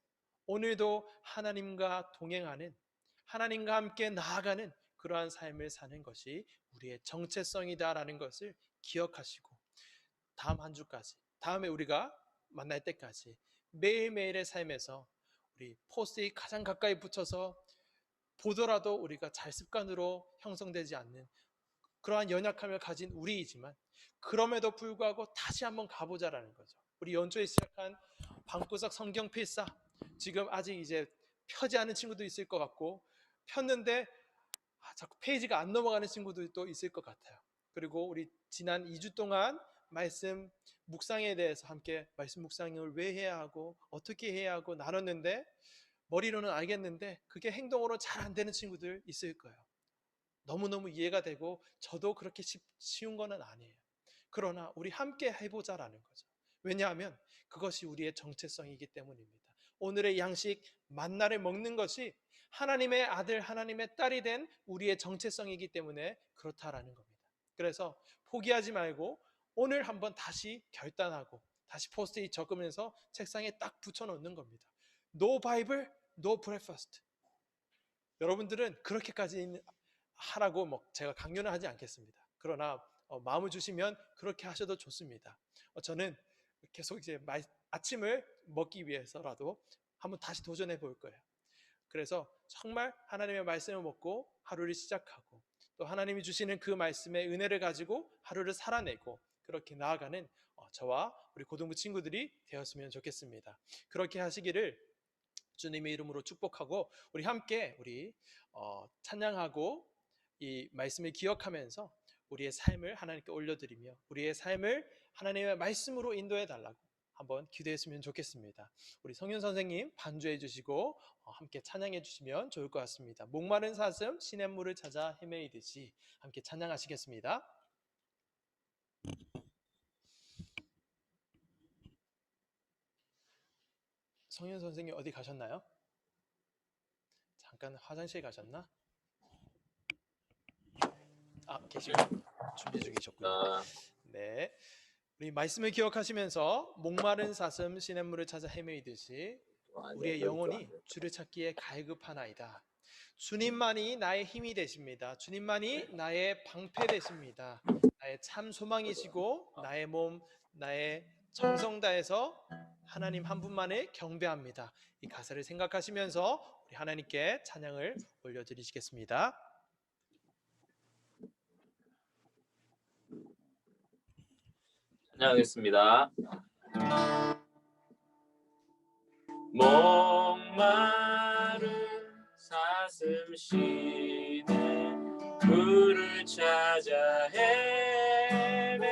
오늘도 하나님과 동행하는, 하나님과 함께 나아가는 그러한 삶을 사는 것이 우리의 정체성이다라는 것을 기억하시고, 다음 한 주까지, 다음에 우리가 만날 때까지 매일매일의 삶에서 우리 포스트잇 가장 가까이 붙여서 보더라도 우리가 잘 습관으로 형성되지 않는 그러한 연약함을 가진 우리이지만 그럼에도 불구하고 다시 한번 가보자라는 거죠. 우리 연초에 시작한 방구석 성경 필사, 지금 아직 이제 펴지 않은 친구도 있을 것 같고 폈는데 자꾸 페이지가 안 넘어가는 친구들도 있을 것 같아요. 그리고 우리 지난 2주 동안 말씀 묵상에 대해서 함께 말씀 묵상을 왜 해야 하고 어떻게 해야 하고 나눴는데 머리로는 알겠는데 그게 행동으로 잘 안 되는 친구들 있을 거예요. 너무너무 이해가 되고 저도 그렇게 쉬운 거는 아니에요. 그러나 우리 함께 해보자라는 거죠. 왜냐하면 그것이 우리의 정체성이기 때문입니다. 오늘의 양식 만나를 먹는 것이 하나님의 아들 하나님의 딸이 된 우리의 정체성이기 때문에 그렇다라는 겁니다. 그래서 포기하지 말고 오늘 한번 다시 결단하고 다시 포스트잇 적으면서 책상에 딱 붙여놓는 겁니다. No Bible, no breakfast. 여러분들은 그렇게까지 하라고 제가 강요는 하지 않겠습니다. 그러나 마음을 주시면 그렇게 하셔도 좋습니다. 저는 계속 이제 아침을 먹기 위해서라도 한번 다시 도전해 볼 거예요. 그래서 정말 하나님의 말씀을 먹고 하루를 시작하고 또 하나님이 주시는 그 말씀의 은혜를 가지고 하루를 살아내고 그렇게 나아가는 저와 우리 고등부 친구들이 되었으면 좋겠습니다. 그렇게 하시기를 주님의 이름으로 축복하고 우리 함께 찬양하고 이 말씀을 기억하면서 우리의 삶을 하나님께 올려드리며 우리의 삶을 하나님의 말씀으로 인도해 달라고 한번 기도했으면 좋겠습니다. 우리 성윤 선생님 반주해 주시고 함께 찬양해 주시면 좋을 것 같습니다. 목마른 사슴 시냇물을 찾아 헤매이듯이 함께 찬양하시겠습니다. 성윤 선생님 어디 가셨나요? 잠깐 화장실 가셨나? 계시고 준비 중이셨군요. 네, 우리 말씀을 기억하시면서 목마른 사슴 시냇물을 찾아 헤매이듯이 우리의 영혼이 주를 찾기에 갈급하나이다. 주님만이 나의 힘이 되십니다. 주님만이 나의 방패 되십니다. 나의 참 소망이시고 나의 몸, 나의 정성 다해서 하나님 한 분만을 경배합니다. 이 가사를 생각하시면서 우리 하나님께 찬양을 올려드리시겠습니다. 찬양하겠습니다. 목마른 사슴 쉬는 물을 찾아 헤매이듯이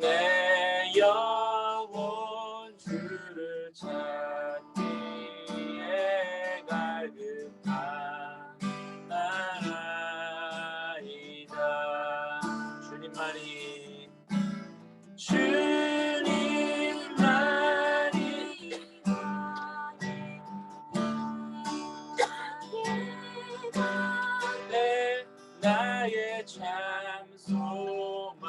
내 영혼 주를 찾기에 갈급하나이다. 주님만이 나의 참 소망,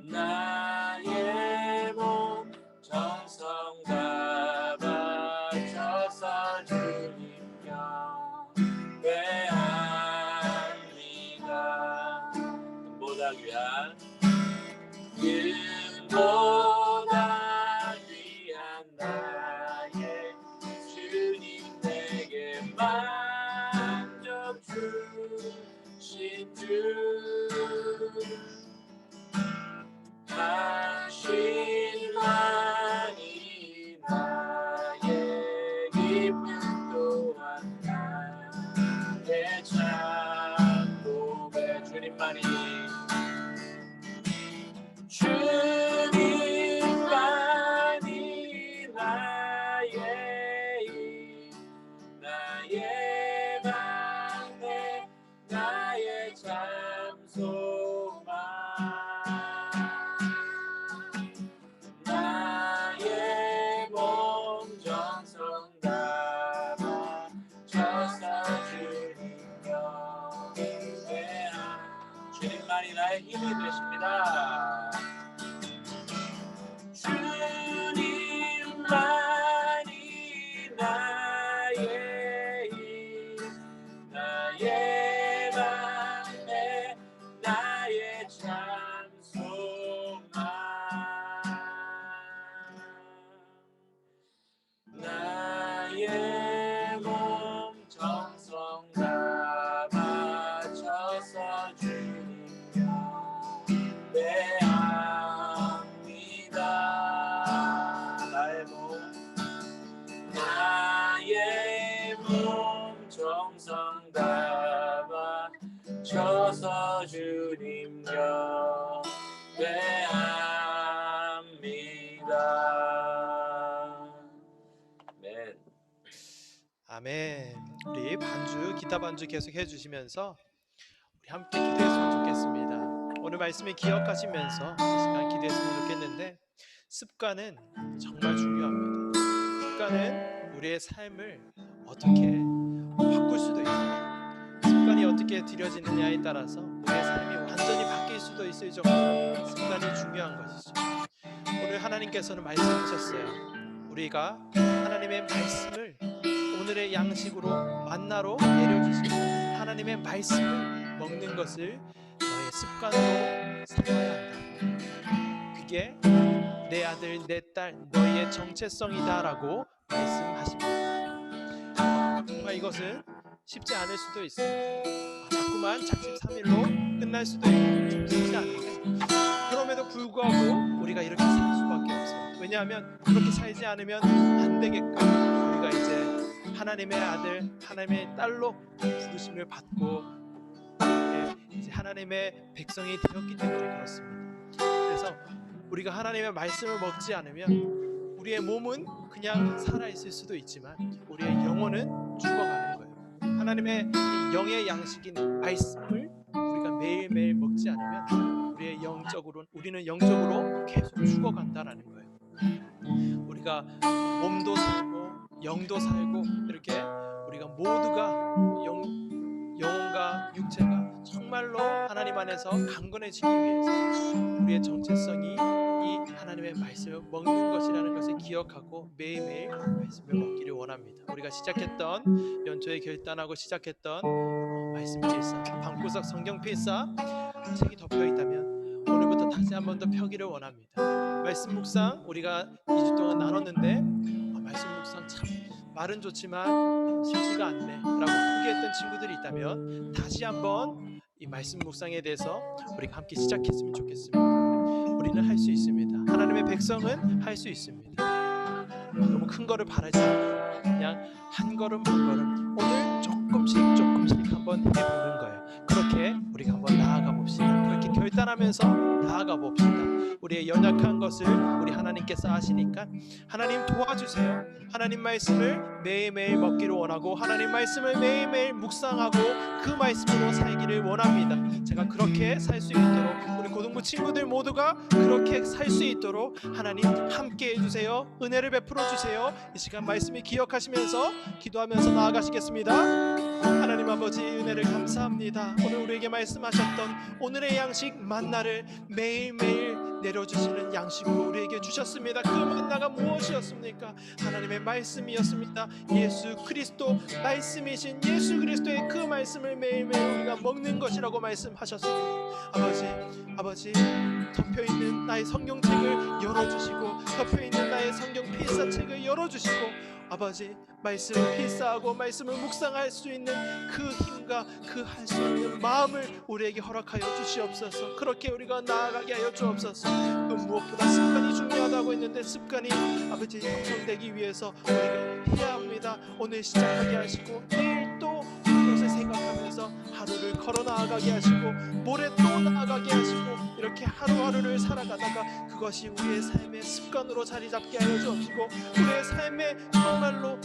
나의 몸 정성 다 바쳐서 주님 경배합니다. 금보다 귀한 나의 주님 내게 만족 주신 주, 당신만이 나의 기쁨 또한 나의 참 고백. 주님만이 나의 방패, 나의 참 소망, 나의 몸 정성 다 바쳐서 주님 경배함. 주님만이 나의 힘이 되십니다. 주님만이 나의 힘, 나의 방패, 나의 참 소망, 주님 경배합니다. 아멘. 아멘. 우리 반주 기타 반주 계속 해주시면서 우리 함께 기도했으면 좋겠습니다. 오늘 말씀을 기억하시면서 이 시간 기도했으면 좋겠는데 습관은 정말 중요합니다. 습관은 우리의 삶을 어떻게 바꿀 수도 있어요. 습관이 어떻게 들여지느냐에 따라서 우리의 삶이 완전히 바뀔 수도 있을 정도로 습관이 중요한 것이죠. 오늘 하나님께서는 말씀하셨어요. 우리가 하나님의 말씀을 오늘의 양식으로 만나로 내려주시고 하나님의 말씀을 먹는 것을 너의 습관으로 삼아야 한다. 그게 내 아들 내 딸 너희의 정체성이다라고 말씀하십니다. 정말 이것은 쉽지 않을 수도 있어요. 자꾸만 작심삼일로 끝날 수도 있고 좀 쉽지 않은데 그럼에도 불구하고 우리가 이렇게 살 수밖에 없어요. 왜냐하면 그렇게 살지 않으면 안 되게끔 우리가 이제 하나님의 아들, 하나님의 딸로 부르심을 받고 이제 하나님의 백성이 되었기 때문에 그렇습니다. 그래서 우리가 하나님의 말씀을 먹지 않으면 우리의 몸은 그냥 살아있을 수도 있지만 우리의 영혼은 죽어가는 거예요. 하나님의 영의 양식인 말씀을 우리가 매일매일 먹지 않으면 우리는 영적으로 계속 죽어간다라는 거예요. 우리가 몸도 살고 영도 살고 이렇게 우리가 모두가 영혼과 육체가 정말로 하나님 안에서 강건해지기 위해서 우리의 정체성이 이 하나님의 말씀을 먹는 것이라는 것을 기억하고 매일매일 말씀을 먹기를 원합니다. 우리가 시작했던 연초에 결단하고 시작했던 말씀 필사, 방구석 성경 필사 책이 덮여 있다면 오늘부터 다시 한 번 더 펴기를 원합니다. 말씀 묵상 우리가 2주 동안 나눴는데 말씀 묵상 참 말은 좋지만 쉽지가 않네 라고 포기했던 친구들이 있다면 다시 한번 이 말씀 묵상에 대해서 우리가 함께 시작했으면 좋겠습니다. 우리는 할 수 있습니다. 하나님의 백성은 할 수 있습니다. 너무 큰 거를 바라지 않고 그냥 한 걸음 한 걸음 오늘 조금씩 한번 해보는 거예요. 그렇게 우리가 한번 나아가 봅시다. 그렇게 결단하면서 나아가 봅시다. 우리의 연약한 것을 우리 하나님께서 아시니까 하나님 도와주세요. 하나님 말씀을 매일매일 먹기를 원하고 하나님 말씀을 매일매일 묵상하고 그 말씀으로 살기를 원합니다. 제가 그렇게 살 수 있도록 우리 고등부 친구들 모두가 그렇게 살 수 있도록 하나님 함께 해주세요. 은혜를 베풀어 주세요. 이 시간 말씀을 기억하시면서 기도하면서 나아가시겠습니다. 하나님 아버지 은혜를 감사합니다. 오늘 우리에게 말씀하셨던 오늘의 양식 만나를 매일매일 내려주시는 양식으로 우리에게 주셨습니다. 그 만나가 무엇이었습니까? 하나님의 말씀이었습니다. 예수 그리스도 말씀이신 예수 그리스도의 그 말씀을 매일매일 우리가 먹는 것이라고 말씀하셨습니다. 아버지 덮여있는 나의 성경책을 열어주시고 덮여있는 나의 성경 필사책을 열어주시고 아버지 말씀을 필사하고 말씀을 묵상할 수 있는 그 힘과 그 할 수 있는 마음을 우리에게 허락하여 주시옵소서. 그렇게 우리가 나아가게 하여 주옵소서. 그 무엇보다 습관이 중요하다고 했는데 습관이 아버지 형성되기 위해서 우리가 해야 합니다. 오늘 시작하게 하시고 내일 또 그것을 생각하면서 하루를 걸어 나아가게 하시고 모레 또 나아가게 하시고 이렇게 하루하루를 살아가다가 그것이 우리의 삶의 습관으로 자리 잡게 하여 주옵시고 우리의 삶에 정말로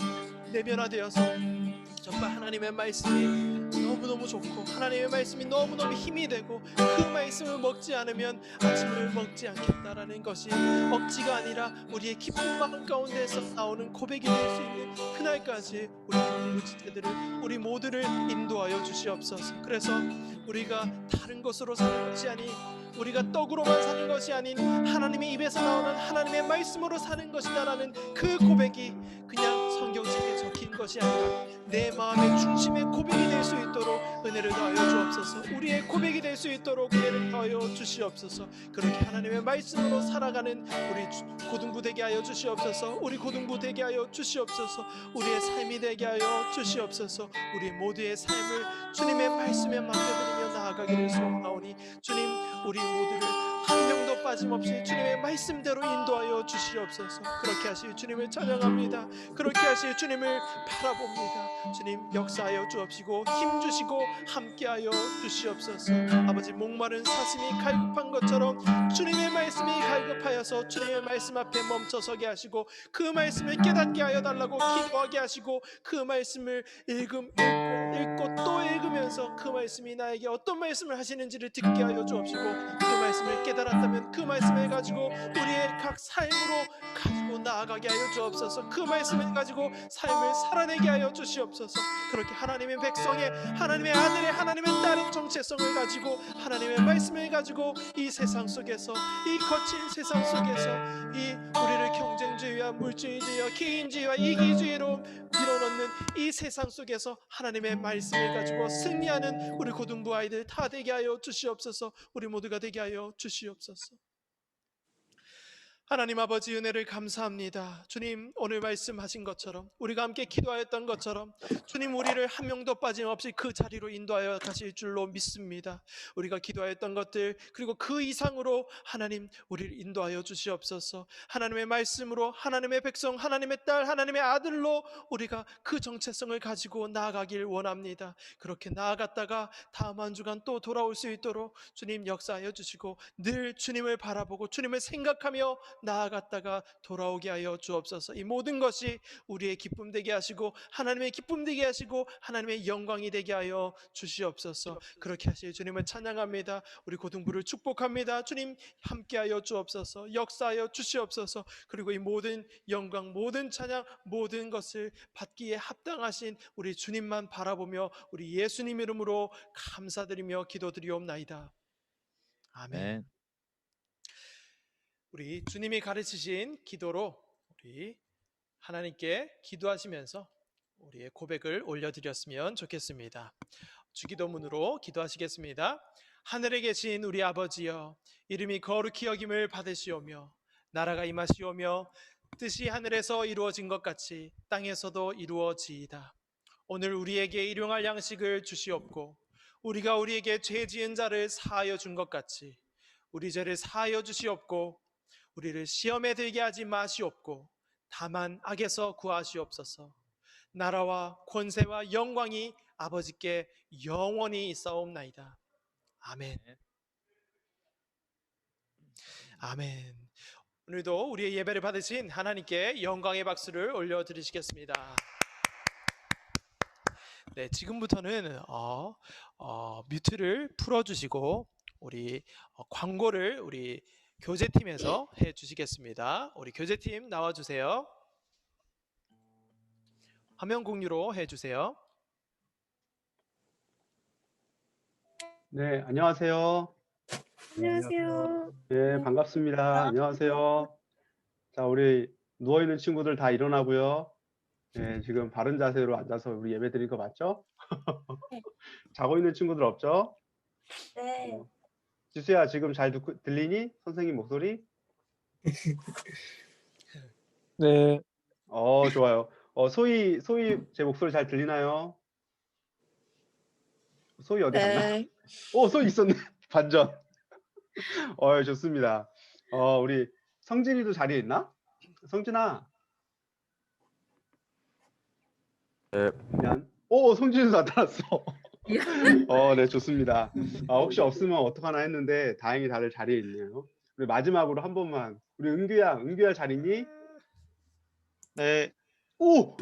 내면화되어서 정말 하나님의 말씀이 너무너무 좋고 하나님의 말씀이 너무너무 힘이 되고 그 말씀을 먹지 않으면 아침을 먹지 않겠다라는 것이 억지가 아니라 우리의 기쁜 마음 가운데서 나오는 고백이 될 수 있는 그날까지 우리 교회 지체들을 우리 모두를 인도하여 주시옵소서. 그래서 우리가 다른 것으로 사는 것이 아닌 우리가 떡으로만 사는 것이 아닌 하나님의 입에서 나오는 하나님의 말씀으로 사는 것이다라는 그 고백이 그냥 성경책에 적힌 것이 아니라 내 마음의 중심의 고백이 될 수 있도록 은혜를 더하여 주옵소서. 우리의 고백이 될 수 있도록 은혜를 더하여 주시옵소서. 그렇게 하나님의 말씀으로 살아가는 우리 고등부 되게 하여 주시옵소서. 우리 고등부 되게 하여 주시옵소서. 우리의 삶이 되게 하여 주시옵소서. 우리 모두의 삶을 주님의 말씀에 맡겨드리며 나아가기를 소원하오니 주님 우리 모두를 한 명도 빠짐없이 주님의 말씀대로 인도하여 주시옵소서. 그렇게 하실 주님을 찬양합니다. 그렇게 하실 주님을 바라봅니다. 주님 역사하여 주옵시고 힘주시고 함께하여 주시옵소서. 아버지 목마른 사슴이 갈급한 것처럼 주님의 말씀이 갈급하여서 주님의 말씀 앞에 멈춰서게 하시고 그 말씀을 깨닫게 하여 달라고 기도하게 하시고 그 말씀을 읽고 또 읽으면서 그 말씀이 나에게 어떤 말씀을 하시는지를 듣게 하여 주옵시고 그 말씀을 깨달았다면 그 말씀을 가지고 우리의 각 삶으로 가지고 나아가게 하여 주옵소서. 그 말씀을 가지고 삶을 살아내게 하여 주시옵소서. 그렇게 하나님의 백성의 하나님의 아들의 하나님의 딸의 정체성을 가지고 하나님의 말씀을 가지고 이 세상 속에서 이 거친 세상 속에서 이 우리를 경쟁주의와 물질주의와 개인주의와 이기주의로 밀어넣는 이 세상 속에서 하나님의 말씀을 가지고 승리하는 우리 고등부 아이들 다 되게 하여 주시옵소서. 우리 모두가 되게 하여 주시옵소서. 하나님 아버지 은혜를 감사합니다. 주님 오늘 말씀하신 것처럼 우리가 함께 기도하였던 것처럼 주님 우리를 한 명도 빠짐없이 그 자리로 인도하여 가실 줄로 믿습니다. 우리가 기도하였던 것들 그리고 그 이상으로 하나님 우리를 인도하여 주시옵소서. 하나님의 말씀으로 하나님의 백성 하나님의 딸 하나님의 아들로 우리가 그 정체성을 가지고 나아가길 원합니다. 그렇게 나아갔다가 다음 한 주간 또 돌아올 수 있도록 주님 역사하여 주시고 늘 주님을 바라보고 주님을 생각하며 나아갔다가 돌아오게 하여 주옵소서. 이 모든 것이 우리의 기쁨 되게 하시고 하나님의 기쁨 되게 하시고 하나님의 영광이 되게 하여 주시옵소서. 그렇게 하실 주님을 찬양합니다. 우리 고등부를 축복합니다. 주님 함께하여 주옵소서. 역사하여 주시옵소서. 그리고 이 모든 영광 모든 찬양 모든 것을 받기에 합당하신 우리 주님만 바라보며 우리 예수님 이름으로 감사드리며 기도드리옵나이다. 아멘. 우리 주님이 가르치신 기도로 우리 하나님께 기도하시면서 우리의 고백을 올려드렸으면 좋겠습니다. 주기도문으로 기도하시겠습니다. 하늘에 계신 우리 아버지여, 이름이 거룩히 여김을 받으시오며 나라가 임하시오며 뜻이 하늘에서 이루어진 것 같이 땅에서도 이루어지이다. 오늘 우리에게 일용할 양식을 주시옵고 우리가 우리에게 죄 지은 자를 사하여 준 것 같이 우리 죄를 사하여 주시옵고 우리를 시험에 들게 하지 마시옵고 다만 악에서 구하시옵소서. 나라와 권세와 영광이 아버지께 영원히 있사옵나이다. 아멘. 아멘. 오늘도 우리의 예배를 받으신 하나님께 영광의 박수를 올려드리시겠습니다. 네, 지금부터는 뮤트를 풀어주시고 우리 광고를 우리 교제팀에서 해주시겠습니다. 우리 교제팀 나와주세요. 화면 공유로 해주세요. 네, 안녕하세요. 안녕하세요. 네, 반갑습니다. 안녕하세요. 자, 우리 누워있는 친구들 다 일어나고요. 네, 지금 바른 자세로 앉아서 우리 예배 드린 거 맞죠? 네. 자고 있는 친구들 없죠? 네. 지수야, 지금 잘 들리니? 선생님 목소리? 네, 좋아요. 소희 제 목소리 잘 들리나요? 소희 어디 갔나? 네. 소희 있었네. 반전. 좋습니다. 우리 성진이도 자리에 있나? 성진아. 네. 미안. 성진이도 나타났어. 네, 좋습니다. 혹시 없으면 어떡하나 했는데 다행히 다들 자리에 있네요. 우리 마지막으로 한 번만 우리 은규야 잘 있니? 네, 오!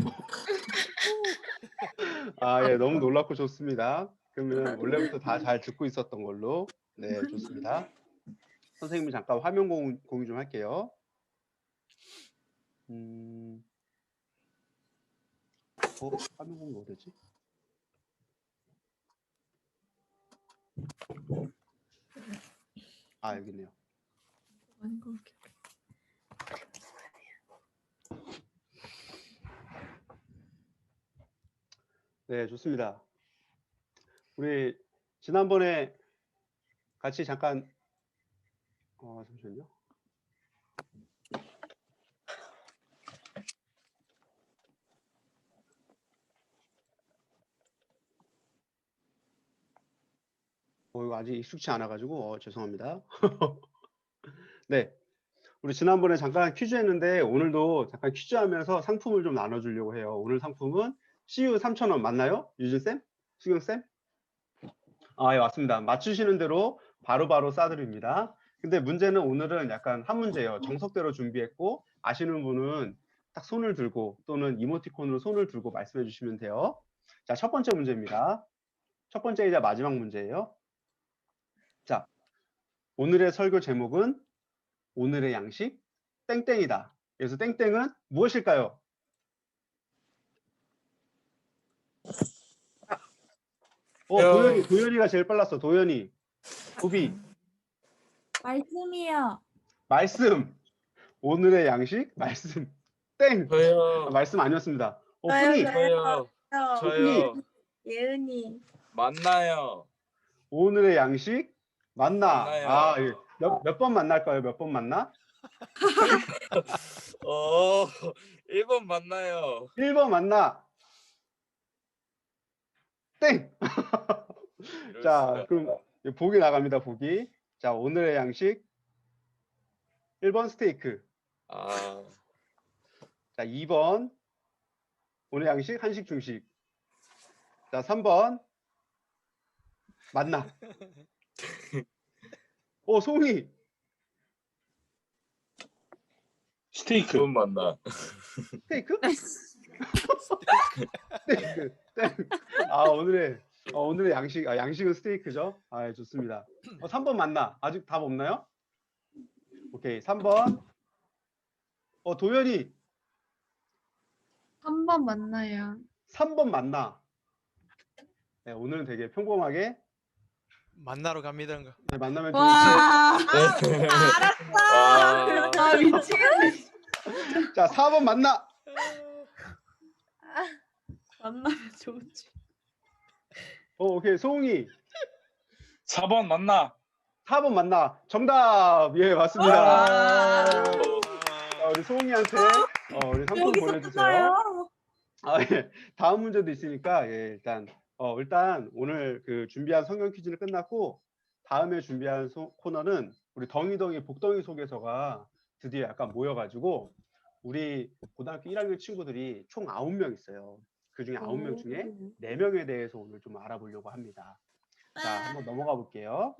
예, 너무 놀랍고 좋습니다. 그러면 원래부터 다 잘 듣고 있었던 걸로. 네, 좋습니다. 선생님이 잠깐 화면 공유 좀 할게요. 화면 공유 어디지? 여기 있네요. 네, 좋습니다. 우리 지난번에 같이 잠깐 잠시만요. 이거 아직 익숙치 않아가지고 죄송합니다. 네. 우리 지난번에 잠깐 퀴즈 했는데 오늘도 잠깐 퀴즈 하면서 상품을 좀 나눠주려고 해요. 오늘 상품은 CU 3,000원 맞나요? 유진쌤? 수경쌤? 아, 예, 맞습니다. 맞추시는 대로 바로바로 쏴드립니다. 근데 문제는 오늘은 약간 한 문제예요. 정석대로 준비했고 아시는 분은 딱 손을 들고 또는 이모티콘으로 손을 들고 말씀해 주시면 돼요. 자, 첫 번째 문제입니다. 첫 번째이자 마지막 문제예요. 자, 오늘의 설교 제목은 오늘의 양식 땡땡이다. 그래서 땡땡은 무엇일까요? 도현이가 제일 빨랐어. 도현이. 도비. 말씀이요. 말씀. 오늘의 양식 말씀. 땡. 저요. 말씀 아니었습니다. 저요, 훈이. 저요. 저요. 예은이. 만나요. 오늘의 양식 만나. 만나요. 아, 몇 번 만날까요? 몇 번 만나? 1번 만나요. 1번 만나. 땡. 이럴 자, 수가. 그럼 보기 나갑니다. 보기. 자, 오늘의 양식 1번 스테이크. 아, 자, 2번 오늘 양식 한식 중식. 자, 3번 만나. 소은이. 스테이크. 2번 만나. 스테이크? 스테이크. 땡. 아, 오늘의 양식, 양식은 스테이크죠? 아, 예, 좋습니다. 3번 만나. 아직 답 없나요? 오케이, 3번. 도현이. 3번 만나요. 3번 만나. 네, 오늘은 되게 평범하게 만나러 갑니다. 네, 만나면 와, 와. 아, 미치겠네. 자, 4번 만나. 만나면 좋지. 오케이, 소웅이. 4번 만나. 4번 만나. 정답. 예, 맞습니다. 자, 우리 소웅이한테 우리 상품 여기서 보내주세요. 끝나요. 아, 예. 다음 문제도 있으니까 예, 일단 오늘 그 준비한 성경 퀴즈는 끝났고 다음에 준비한 코너는 우리 덩이덩이 복덩이 속에서가 드디어 약간 모여가지고 우리 고등학교 1학년 친구들이 총 9명 있어요. 그 중에 9명 중에 4명에 대해서 오늘 좀 알아보려고 합니다. 자, 한번 넘어가 볼게요.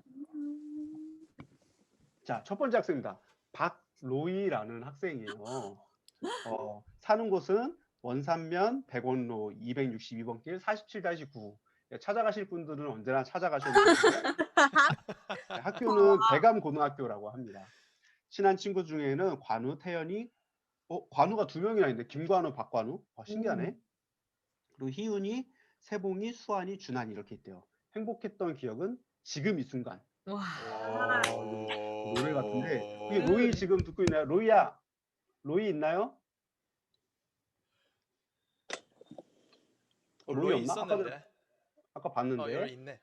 자, 첫 번째 학생입니다. 박로이라는 학생이에요. 사는 곳은 원산면 백원로 262번 길 47-9. 찾아가실 분들은 언제나 찾아가셔도 되고요. 학교는 대감고등학교라고 합니다. 친한 친구 중에는 관우, 태연이, 관우가 2명이나 있는데 김관우, 박관우. 신기하네. 그리고 희윤이, 세봉이, 수환이, 준환이 이렇게 있대요. 행복했던 기억은 지금 이 순간. 와. 노래 같은데 이게 로이 지금 듣고 있나요? 로이야, 로이 있나요? 로이 없나? 있었는데. 아까 봤는데. 여기 있네.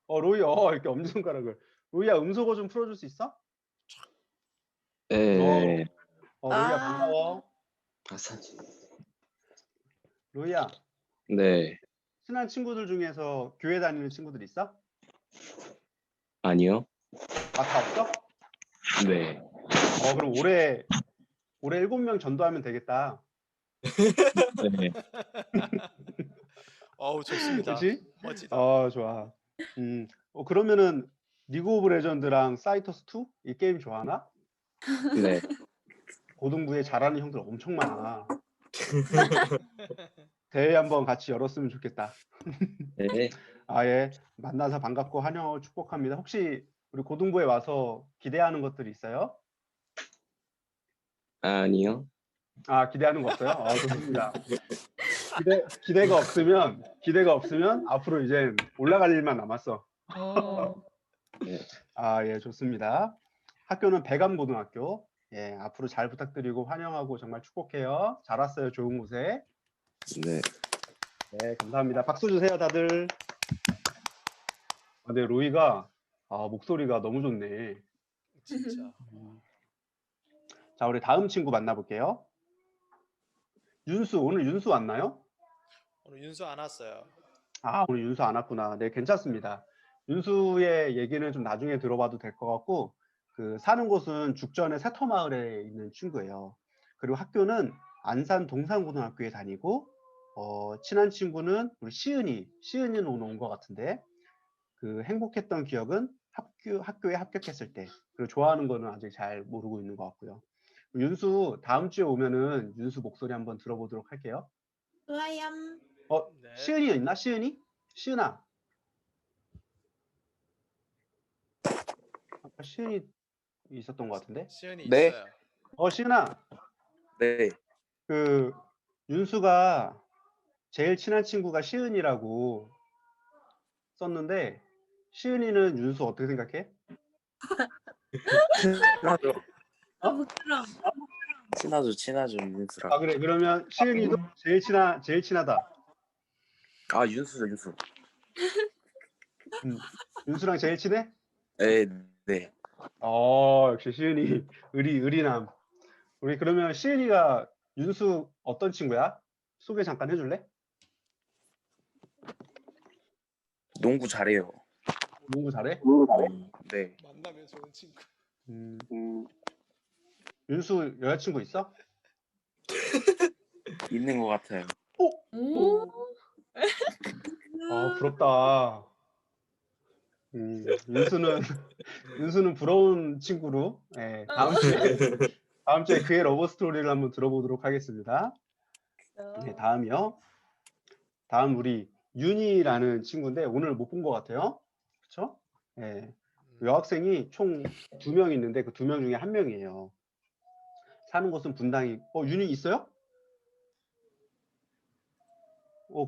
로이 이렇게 엄지손가락을. 로이야, 음소거 좀 풀어줄 수 있어? 네. 로이야 반가워. 로이야, 네. 친한 친구들 중에서 교회 다니는 친구들 있어? 아니요. 다 없어? 네. 그럼 올해 7명 전도하면 되겠다. 네. 좋습니다. 그렇지? 멋지다. 좋아. 그러면은 리그 오브 레전드랑 사이터스 2 이 게임 좋아하나? 네. 고등부에 잘하는 형들 엄청 많아. 대회 한번 같이 열었으면 좋겠다. 네. 예. 만나서 반갑고 환영하고 축복합니다. 혹시 우리 고등부에 와서 기대하는 것들이 있어요? 아니요. 기대하는 거 없어요? 좋습니다. 기대가 없으면 앞으로 이제 올라갈 일만 남았어. 예, 좋습니다. 학교는 백암고등학교. 예, 앞으로 잘 부탁드리고 환영하고 정말 축복해요. 잘 왔어요, 좋은 곳에. 네. 네, 감사합니다. 박수 주세요, 다들. 네, 로이가 목소리가 너무 좋네. 진짜. 자, 우리 다음 친구 만나볼게요. 윤수, 오늘 윤수 왔나요? 오늘 윤수 안 왔어요. 오늘 윤수 안 왔구나. 네, 괜찮습니다. 윤수의 얘기는 좀 나중에 들어봐도 될 것 같고, 그 사는 곳은 죽전의 새터마을에 있는 친구예요. 그리고 학교는 안산 동산고등학교에 다니고 친한 친구는 우리 시은이는 오늘 온 것 같은데 그 행복했던 기억은 학교에 합격했을 때. 그리고 좋아하는 거는 아직 잘 모르고 있는 것 같고요. 윤수 다음 주에 오면은 윤수 목소리 한번 들어보도록 할게요. 좋아요. 네. 시은이 있나? 시은아. 아까 시은이 있었던 것 같은데. 시은이 네. 있어요. 시은아. 네. 그 윤수가 제일 친한 친구가 시은이라고 썼는데 시은이는 윤수 어떻게 생각해? 친하죠. 부끄러워. 친하죠, 윤수랑. 아 그래. 그러면 시은이도 제일 친하다. 아, 윤수. 윤수랑 제일 친해? 네. 역시 시은이 의리남. 우리 그러면 시은이가 윤수 어떤 친구야? 소개 잠깐 해줄래? 농구 잘해요. 농구 잘해? 네. 만나면 좋은 친구. 윤수 여자친구 있어? 있는 것 같아요. 오. 부럽다. 윤수는 부러운 친구로 다음 주에 그의 러브 스토리를 한번 들어보도록 하겠습니다. 네, 다음이요. 다음 우리 윤이라는 친구인데 오늘 못 본 것 같아요. 그렇죠? 네. 여학생이 총 2명 있는데 그 2명 중에 1명이에요. 사는 곳은 분당이. 윤이 있어요?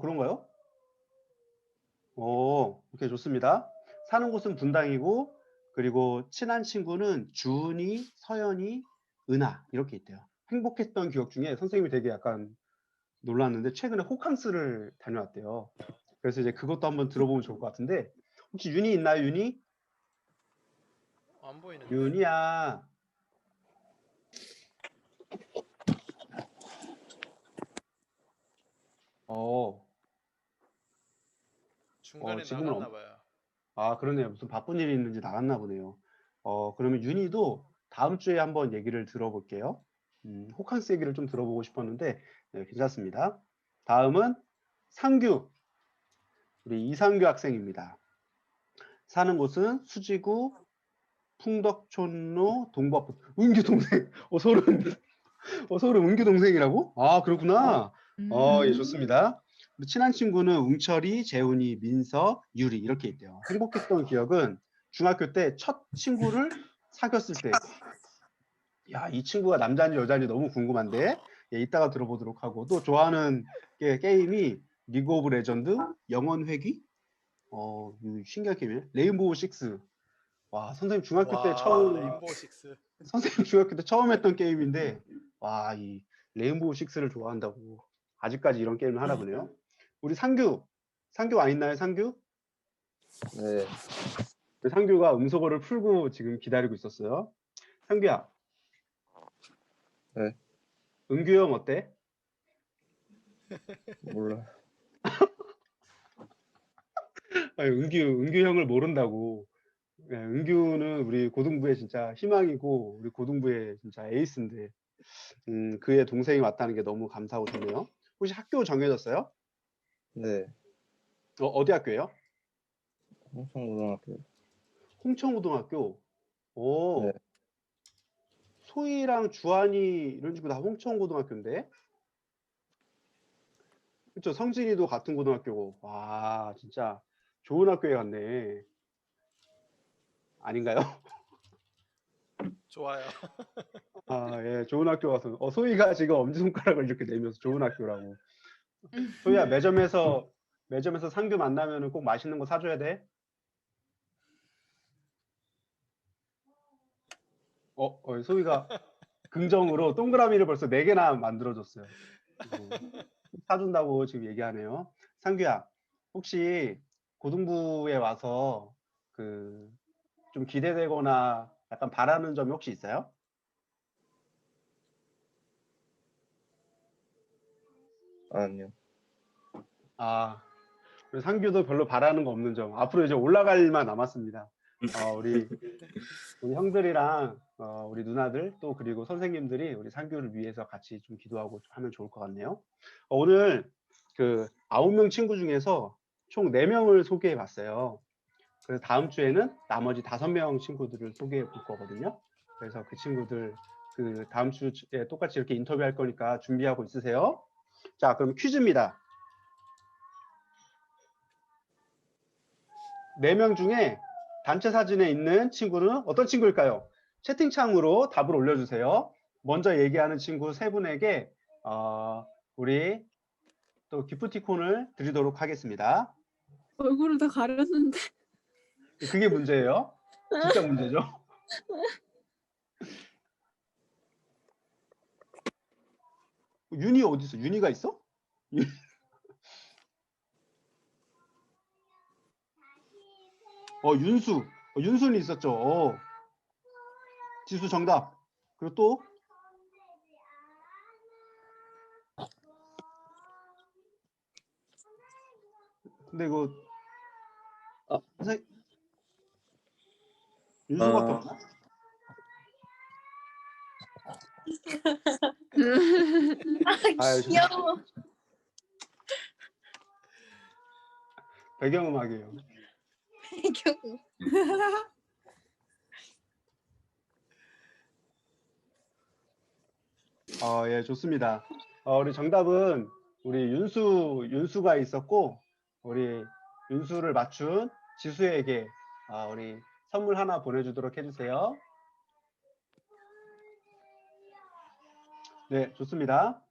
그런가요? 오케이, 좋습니다. 사는 곳은 분당이고 그리고 친한 친구는 준이, 서연이, 은하 이렇게 있대요. 행복했던 기억 중에 선생님이 되게 약간 놀랐는데 최근에 호캉스를 다녀왔대요. 그래서 이제 그것도 한번 들어보면 좋을 것 같은데 혹시 윤이 있나요, 윤이? 안 보이는데. 윤이야. 중간에 지금은 나갔나 봐요. 그러네요. 무슨 바쁜 일이 있는지 나갔나 보네요. 그러면 윤희도 다음 주에 한번 얘기를 들어볼게요. 호캉스 얘기를 좀 들어보고 싶었는데, 네, 괜찮습니다. 다음은 상규. 우리 이상규 학생입니다. 사는 곳은 수지구, 풍덕촌로, 동부아파트. 은규 동생. 소름 은규 동생이라고? 아, 그렇구나. 예, 좋습니다. 우리 친한 친구는 웅철이, 재훈이, 민서, 유리 이렇게 있대요. 행복했던 기억은 중학교 때 첫 친구를 사귀었을 때. 야, 이 친구가 남자인지 여자인지 너무 궁금한데 이따가 들어보도록 하고 또 좋아하는 게임이 리그 오브 레전드, 영원 회귀, 이거 신기한 게임이에요. 레인보우 식스. 와, 선생님 중학교 때 레인보우 식스. 선생님 중학교 때 처음 했던 게임인데 와, 이 레인보우 식스를 좋아한다고 아직까지 이런 게임을 하나 보네요. 우리 상규 와 있나요, 상규? 네. 상규가 음소거를 풀고 지금 기다리고 있었어요. 상규야. 네. 은규 형 어때? 몰라. 아니, 은규 형을 모른다고. 네, 은규는 우리 고등부의 진짜 희망이고 우리 고등부의 진짜 에이스인데 그의 동생이 왔다는 게 너무 감사하고 좋네요. 혹시 학교 정해졌어요? 네. 어디 학교예요? 홍성고등학교. 홍천고등학교. 오. 네. 소희랑 주한이 이런 친구 다 홍천고등학교인데. 그쵸? 성진이도 같은 고등학교고. 와, 진짜 좋은 학교에 갔네. 아닌가요? 좋아요. 예, 좋은 학교 가서. 소희가 지금 엄지손가락을 이렇게 내면서 좋은 학교라고. 소희야, 매점에서 상규 만나면 꼭 맛있는 거 사줘야 돼. 소희가 긍정으로 동그라미를 벌써 4개나 만들어줬어요. 사준다고 지금 얘기하네요. 상규야, 혹시 고등부에 와서 좀 기대되거나 약간 바라는 점이 혹시 있어요? 아니요. 우리 상규도 별로 바라는 거 없는 점. 앞으로 이제 올라갈 일만 남았습니다. 우리 형들이랑 우리 누나들 또 그리고 선생님들이 우리 상규를 위해서 같이 좀 기도하고 하면 좋을 것 같네요. 오늘 그 9명 친구 중에서 총 4명을 소개해 봤어요. 그래서 다음 주에는 나머지 5명 친구들을 소개해 볼 거거든요. 그래서 그 친구들 그 다음 주에 똑같이 이렇게 인터뷰할 거니까 준비하고 있으세요. 자, 그럼 퀴즈입니다. 4명 중에 단체 사진에 있는 친구는 어떤 친구일까요? 채팅창으로 답을 올려주세요. 먼저 얘기하는 친구 3분에게 우리 또 기프티콘을 드리도록 하겠습니다. 얼굴을 다 가렸는데. 그게 문제예요. 진짜 문제죠. 윤희 어디 있어? 윤희가 있어? 윤수. 윤수는 있었죠. 지수 정답. 그리고 또 근데 이거 선생 윤수밖에 없나? 아유, 귀여워. 배경음악이에요. 귀여워. 예, 좋습니다. 우리 정답은 우리 윤수가 있었고, 우리 윤수를 맞춘 지수에게 우리 선물 하나 보내주도록 해주세요. 네, 좋습니다.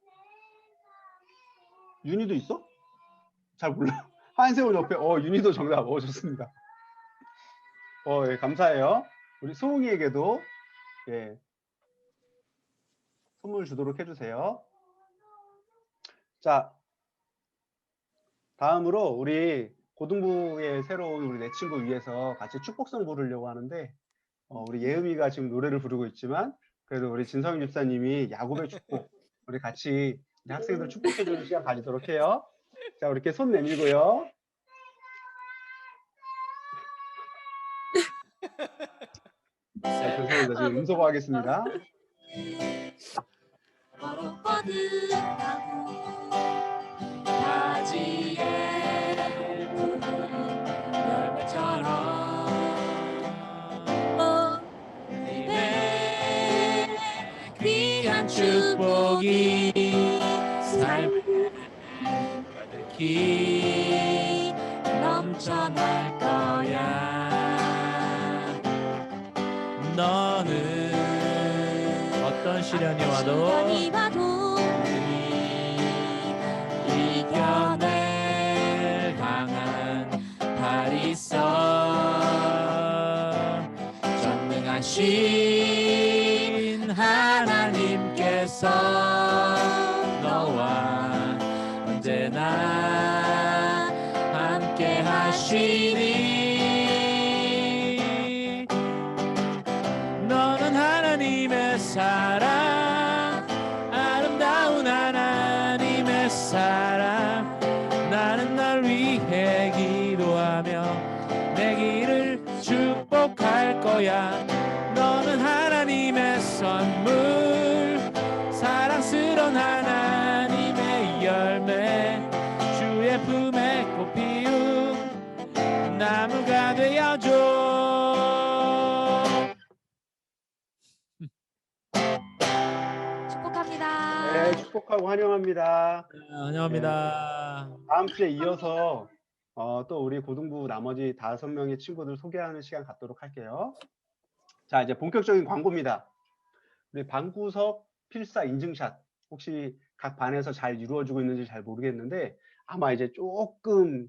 윤희도 있어? 잘 몰라. 한세훈 옆에, 윤희도 정답. 좋습니다. 예, 감사해요. 우리 소웅이에게도, 예, 선물 주도록 해주세요. 자, 다음으로 우리 고등부의 새로운 우리 내 친구 위해서 같이 축복성 부르려고 하는데, 우리 예음이가 지금 노래를 부르고 있지만, 그래도 우리 진성희 집사님이 야곱의 축복, 우리 같이 우리 학생들 축복해주는 시간 가지도록 해요. 자, 이렇게 손 내밀고요. 자, 죄송합니다. 지금 음소거 하겠습니다. 축복이 삶을 가득히 넘쳐날 거야. 너는 어떤 시련이 와도 이겨낼 강한 팔이 있어. 전능하신 하나님께서 너와 언제나 함께 하시니. 너는 하나님의 사랑, 아름다운 하나님의 사랑. 나는 널 위해 기도하며 내 길을 축복할 거야. 너는 하나님의 선물, 사랑스러운 하나님의 열매, 주의 품에 꽃 피운 나무가 되어줘. 축복합니다. 네, 축복하고 환영합니다. 환영합니다. 다음 주에 이어서 또 우리 고등부 나머지 5명의 친구들 소개하는 시간 갖도록 할게요. 자, 이제 본격적인 광고입니다. 우리 방구석 필사 인증샷 혹시 각 반에서 잘 이루어지고 있는지 잘 모르겠는데 아마 이제 조금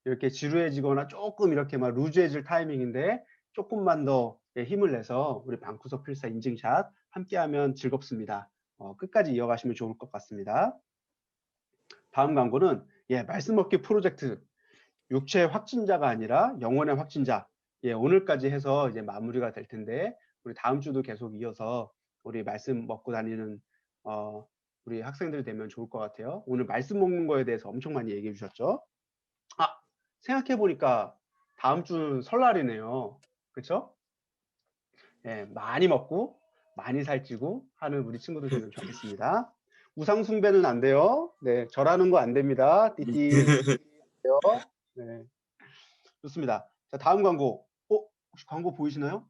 이렇게 지루해지거나 조금 이렇게 막 루즈해질 타이밍인데 조금만 더 힘을 내서 우리 방구석 필사 인증샷 함께하면 즐겁습니다. 끝까지 이어가시면 좋을 것 같습니다. 다음 광고는 말씀 먹기 프로젝트, 육체 확진자가 아니라 영혼의 확진자. 오늘까지 해서 이제 마무리가 될 텐데 우리 다음 주도 계속 이어서 우리 말씀 먹고 다니는 우리 학생들 되면 좋을 것 같아요. 오늘 말씀 먹는 거에 대해서 엄청 많이 얘기해 주셨죠. 생각해 보니까 다음 주 설날이네요. 그렇죠? 예, 많이 먹고 많이 살찌고 하는 우리 친구들 되면 좋겠습니다. 우상 숭배는 안 돼요. 네, 절하는 거 안 됩니다. 띠띠. 네, 좋습니다. 자, 다음 광고. 혹시 광고 보이시나요?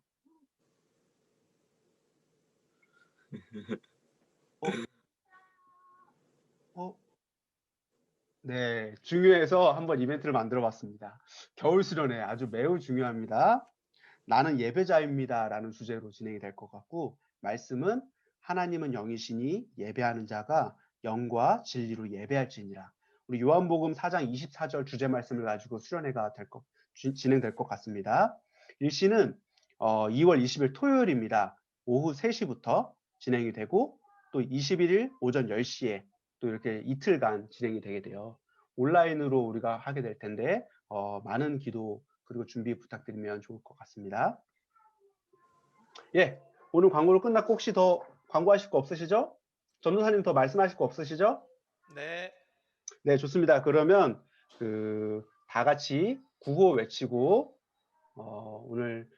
네, 중요해서 한번 이벤트를 만들어 봤습니다. 겨울 수련회 아주 매우 중요합니다. 나는 예배자입니다 라는 주제로 진행이 될 것 같고, 말씀은 하나님은 영이시니 예배하는 자가 영과 진리로 예배할지니라. 우리 요한복음 4장 24절 주제 말씀을 가지고 수련회가 진행될 것 같습니다. 일시는 2월 20일 토요일입니다. 오후 3시부터 진행이 되고, 또 21일 오전 10시에 또 이렇게 이틀간 진행이 되게 돼요. 온라인으로 우리가 하게 될 텐데 많은 기도 그리고 준비 부탁드리면 좋을 것 같습니다. 예, 오늘 광고로 끝났고 혹시 더 광고하실 거 없으시죠? 전도사님 더 말씀하실 거 없으시죠? 네. 네, 좋습니다. 그러면 다 같이 구호 외치고 오늘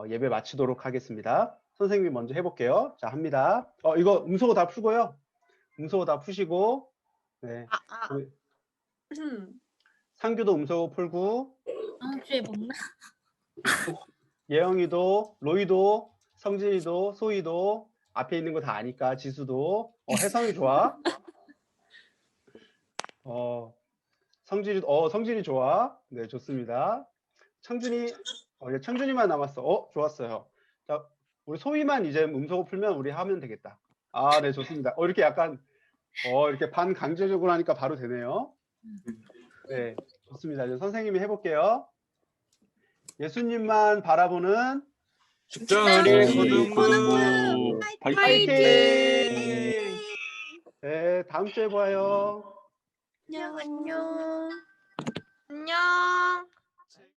예배 마치도록 하겠습니다. 선생님이 먼저 해볼게요. 자, 합니다. 이거 음소거 다 풀고요. 음소거 다 푸시고, 네. 상규도 음소거 풀고, 다음 주에 먹나? 예영이도, 로이도, 성진이도, 소희도 앞에 있는 거 다 아니까 지수도, 혜성이 좋아. 성진이 좋아. 네, 좋습니다. 청준이, 이제 청준이만 남았어. 좋았어요. 자, 우리 소희만 이제 음소거 풀면 우리 하면 되겠다. 아, 네, 좋습니다. 이렇게 약간, 이렇게 반강제적으로 하니까 바로 되네요. 네, 좋습니다. 이제 선생님이 해볼게요. 예수님만 바라보는 축전의 고등부 파이팅! 파이팅! 네, 다음 주에 봐요. 안녕. 안녕. 안녕.